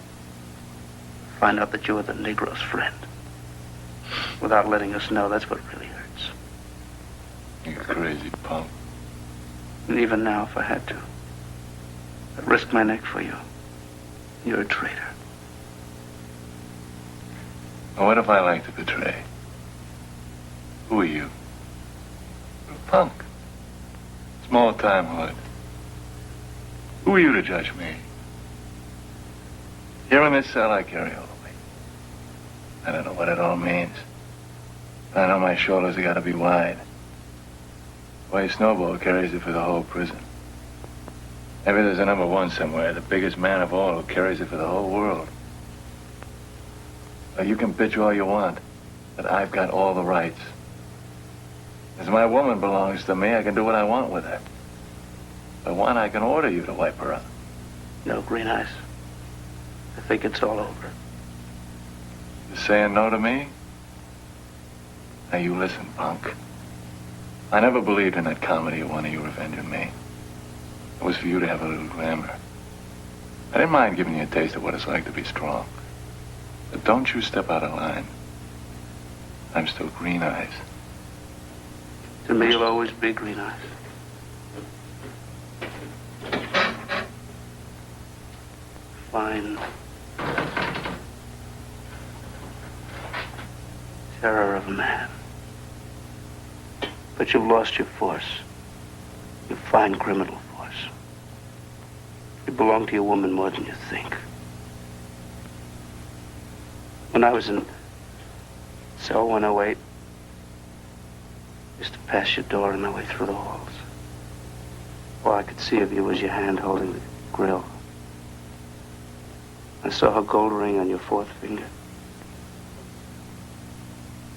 Find out that you were the Negro's friend. Without letting us know, that's what really hurts. You're crazy, Punk. And even now, if I had to, I'd risk my neck for you. You're a traitor. Now what if I like to betray? Who are you? You're a punk. Small-time hood. Who are you to judge me? Here in this cell, I carry all the weight. I don't know what it all means. I know my shoulders have got to be wide. Why Snowball carries it for the whole prison. Maybe there's a number one somewhere, the biggest man of all, who carries it for the whole world. Well, you can bitch all you want, but I've got all the rights. As my woman belongs to me, I can do what I want with her. If I want, I can order you to wipe her out. No, Green Eyes. I think it's all over. You saying no to me? Now you listen, punk. I never believed in that comedy of one of you revenging me. It was for you to have a little glamour. I didn't mind giving you a taste of what it's like to be strong. But don't you step out of line. I'm still Green Eyes. To me, you'll always be Green Eyes. Fine. Terror of a man. But you've lost your force. Your fine criminal force. You belong to your woman more than you think. When I was in cell 108, I used to pass your door on my way through the halls. All I could see of you was your hand holding the grill. I saw a gold ring on your fourth finger.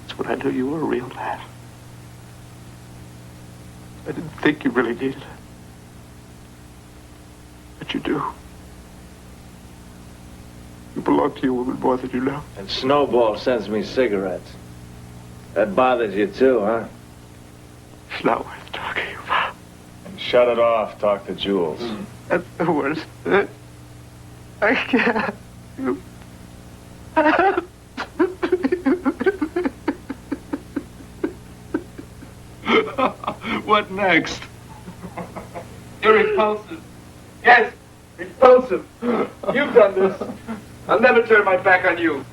That's when I knew you were a real man. I didn't think you really needed it. But you do. You belong to your woman more than you know. And Snowball sends me cigarettes. That bothers you too, huh? It's not worth talking about. And shut it off. Talk to Jules. That's the worst. I can't. You... What next? You're repulsive. Yes, repulsive. You've done this. I'll never turn my back on you.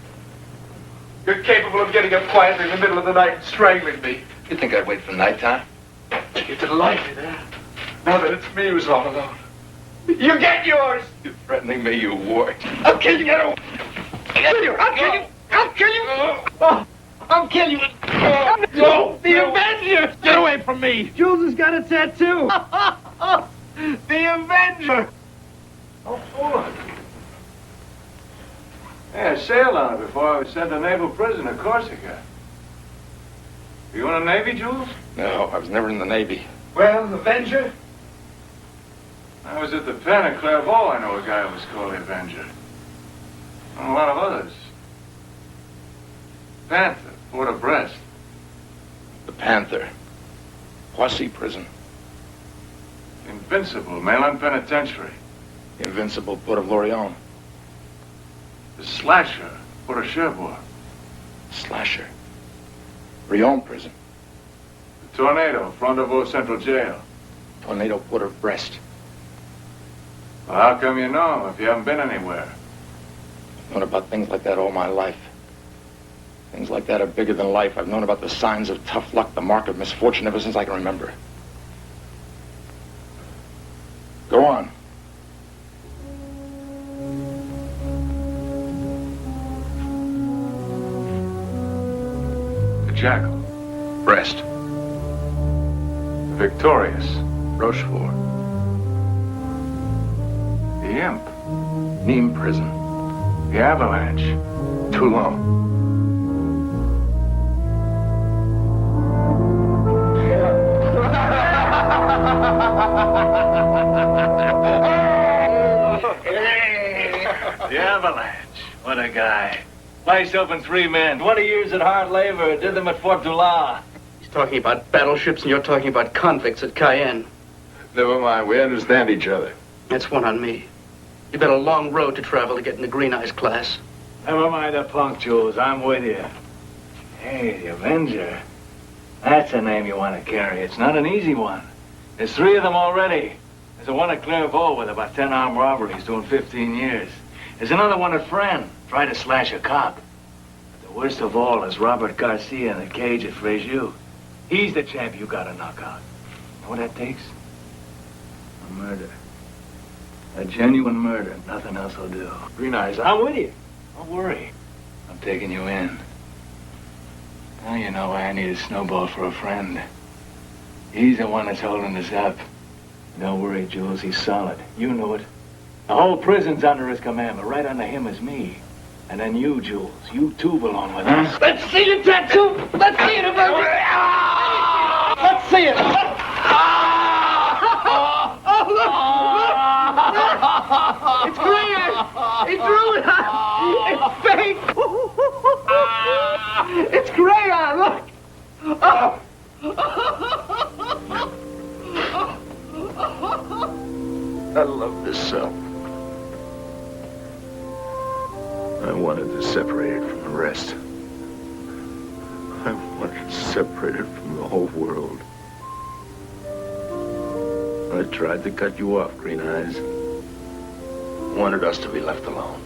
You're capable of getting up quietly in the middle of the night and strangling me. You think I'd wait for nighttime? You delight me there. Now that it's me who's all alone. You get yours! You're threatening me, you wart. I'll kill you! I'll kill you! I'll kill you! I'll kill you! Oh, I'll kill you! No! The Avenger! Get away from me! Jules has got a tattoo! The Avenger! Oh, fool. Yeah, I sailed on it before I was sent to naval prison at Corsica. Were you in the Navy, Jules? No, I was never in the Navy. Well, Avenger? I was at the pen at Clairvaux. I know a guy who was called the Avenger. And a lot of others. Panther, Port-au-Brest. The Panther. Poissy prison. Invincible, Malin Penitentiary. Invincible, Port of Lorient. The Slasher, Port of Cherbourg. Slasher. Rion prison. The Tornado, Front de Vaux Central Jail. Tornado, Port of Brest. Well, how come you know if you haven't been anywhere? I've known about things like that all my life. Things like that are bigger than life. I've known about the signs of tough luck, the mark of misfortune, ever since I can remember. Go on. Jackal. Brest. Victorious. Rochefort. The Imp. Nîmes prison. The Avalanche. Toulon. The Avalanche. What a guy. Myself and 3 men. 20 years at hard labor. Did them at Fort Dula. He's talking about battleships, and you're talking about convicts at Cayenne. Never mind, we understand each other. That's one on me. You've got a long road to travel to get in the Green Eyes class. Never mind the punk, Jules. I'm with you. Hey, the Avenger. That's a name you want to carry. It's not an easy one. There's 3 of them already. There's a one at Clairvaux with about 10 armed robberies, doing 15 years. There's another one at Fresnes, tried to slash a cop. But the worst of all is Robert Garcia in the cage at Fréjus. He's the champ you gotta knock out. You know what that takes? A murder. A genuine murder. Nothing else will do. Green Eyes, I'm with you. Don't worry. I'm taking you in. Now you know why I need a snowball for a friend. He's the one that's holding us up. Don't worry, Jules. He's solid. You know it. The whole prison's under his command, but right under him is me. And then you, Jules. You too belong with us. Let's see the tattoo! Let's see it, Avenger! Let's see it! It's clear! He drew it! It's fake! It's crayon! Look! I love this cell. I wanted to separate it from the rest. I wanted to separate it from the whole world. I tried to cut you off, Green Eyes. I wanted us to be left alone.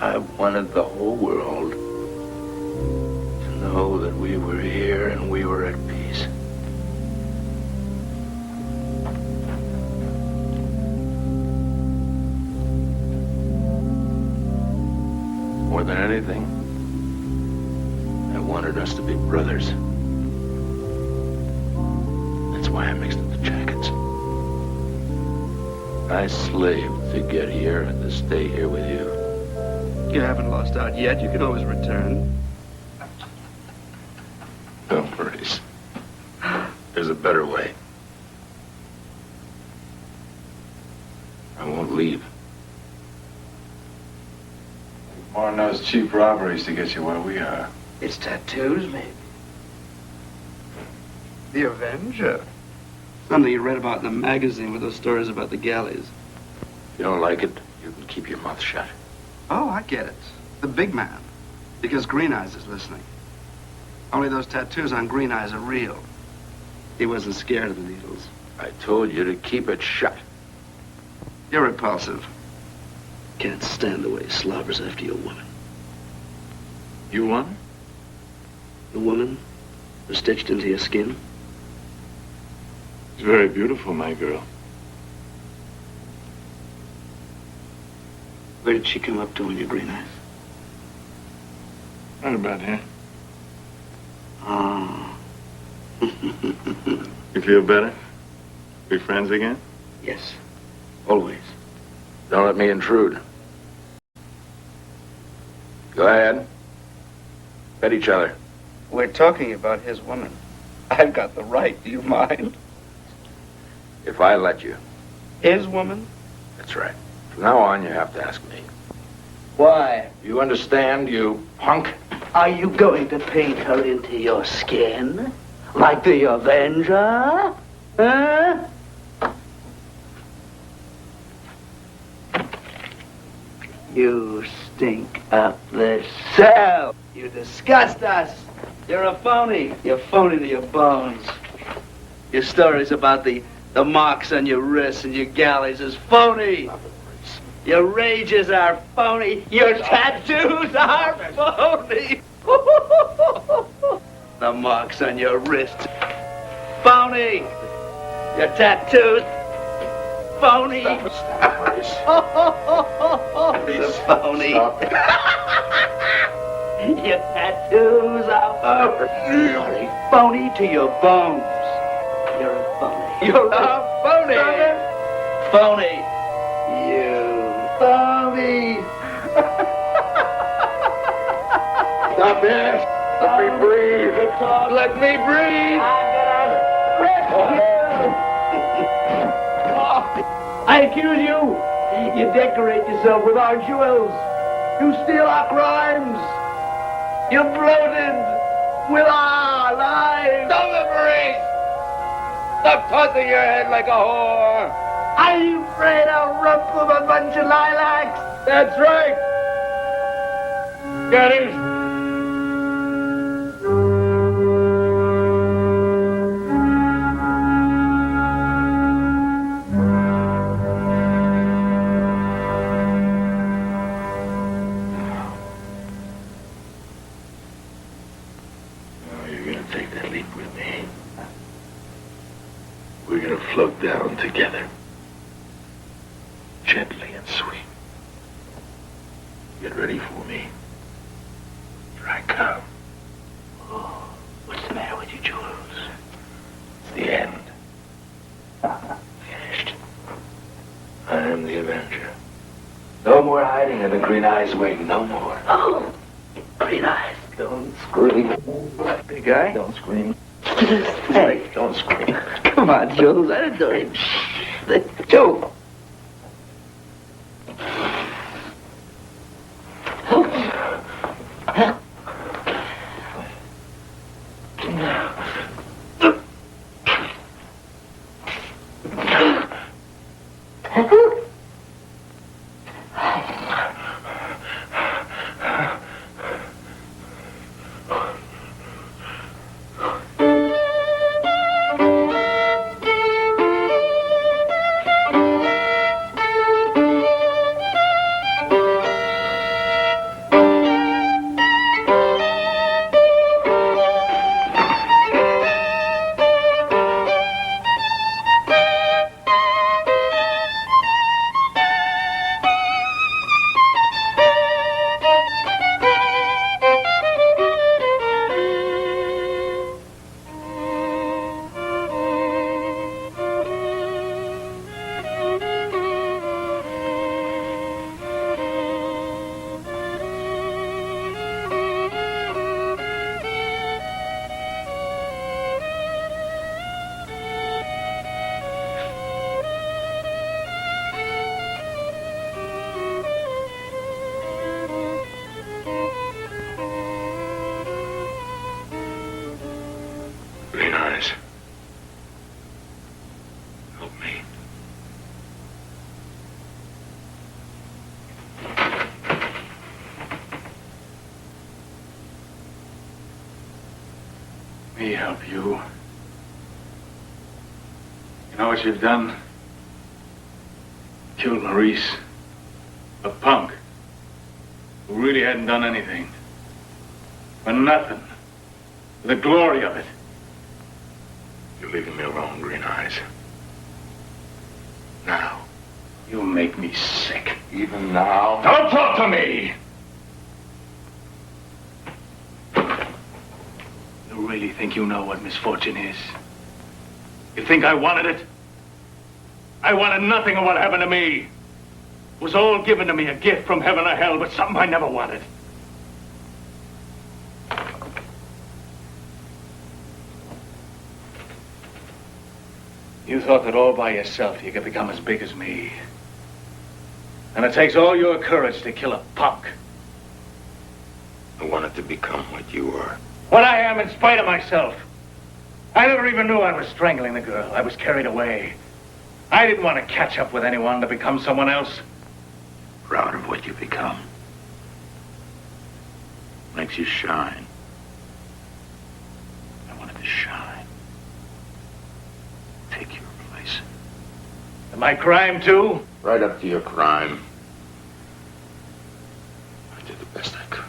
I wanted the whole world to know that we were here and we were at peace. More than anything, I wanted us to be brothers. That's why I mixed up the jackets. I slaved to get here and to stay here with you. You haven't lost out yet. You can always return. Don't worry. There's a better way. I won't leave. More than those cheap robberies to get you where we are. It's tattoos, maybe. The Avenger. Something you read about in the magazine with those stories about the galleys. If you don't like it, you can keep your mouth shut. Oh, I get it. The big man. Because Green Eyes is listening. Only those tattoos on Green Eyes are real. He wasn't scared of the needles. I told you to keep it shut. You're repulsive. Can't stand the way he slobbers after your woman. You won? The woman was stitched into your skin? It's very beautiful, my girl. Where did she come up to in your Green Eyes? Right about here. Ah. You feel better? We friends again? Yes. Always. Don't let me intrude. Go ahead. Pet each other. We're talking about his woman. I've got the right. Do you mind? If I let you. His woman? That's right. From now on, you have to ask me. Why? You understand, you punk? Are you going to paint her into your skin? Like the Avenger? Huh? You stink up the cell. You disgust us. You're a phony. You're phony to your bones. Your stories about the marks on your wrists and your galleys is phony. Your rages are phony. Your tattoos are phony. The marks on your wrists. Phony. Your tattoos. Phony. Stop, Maurice. The phony. Your tattoos are phony. Phony to your bones. You're a phony. You're a phony. Phony. You phony. Stop it! Let me breathe! Let me breathe! I accuse you. You decorate yourself with our jewels. You steal our crimes. You're bloated with our lives. Stop it, Maurice! Stop tossing your head like a whore! Are you afraid I'll rump with a bunch of lilacs? That's right! Get it! Float down together. Gently and sweet. Get ready for me. Here I come. Oh, what's the matter with you, Jules? It's the end. Finished. I am the Avenger. No more hiding in the Green Eyes wing. No more. Oh, Green Eyes. Don't scream. Big guy? Don't scream. Hey, don't scream. Come on, Jules. I didn't do it. Jules. Me help you. You know what you've done? Killed Maurice. A punk. Who really hadn't done anything. For nothing. For the glory of it. You're leaving me alone, Green Eyes. Now. You make me sick. Even now. Don't talk to me! You really think you know what misfortune is? You think I wanted it? I wanted nothing of what happened to me. It was all given to me, a gift from heaven or hell, but something I never wanted. You thought that all by yourself you could become as big as me. And it takes all your courage to kill a punk. I wanted to become what you are. What I am in spite of myself. I never even knew I was strangling the girl. I was carried away. I didn't want to catch up with anyone to become someone else. Proud of what you become. Makes you shine. I wanted to shine. Take your place. And my crime, too? Right up to your crime. I did the best I could.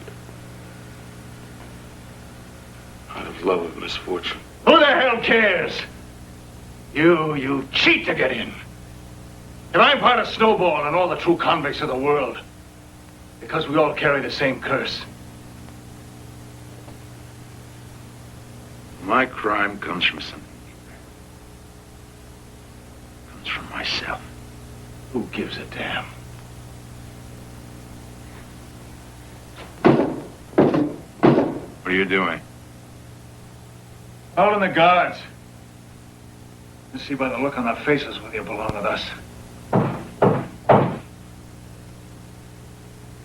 Out of love of misfortune. Who the hell cares? You cheat to get in. And I'm part of Snowball and all the true convicts of the world. Because we all carry the same curse. My crime comes from something deeper. Comes from myself. Who gives a damn? What are you doing? Holding the guards. You see by the look on their faces whether you belong with us.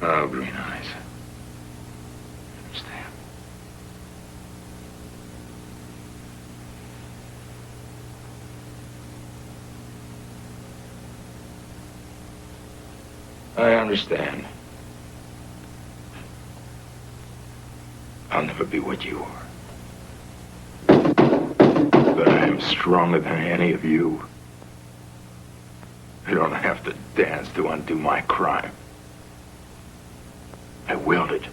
Oh, Green Eyes. I understand. I understand. I'll never be what you are. But I am stronger than any of you. I don't have to dance to undo my crime. I willed it.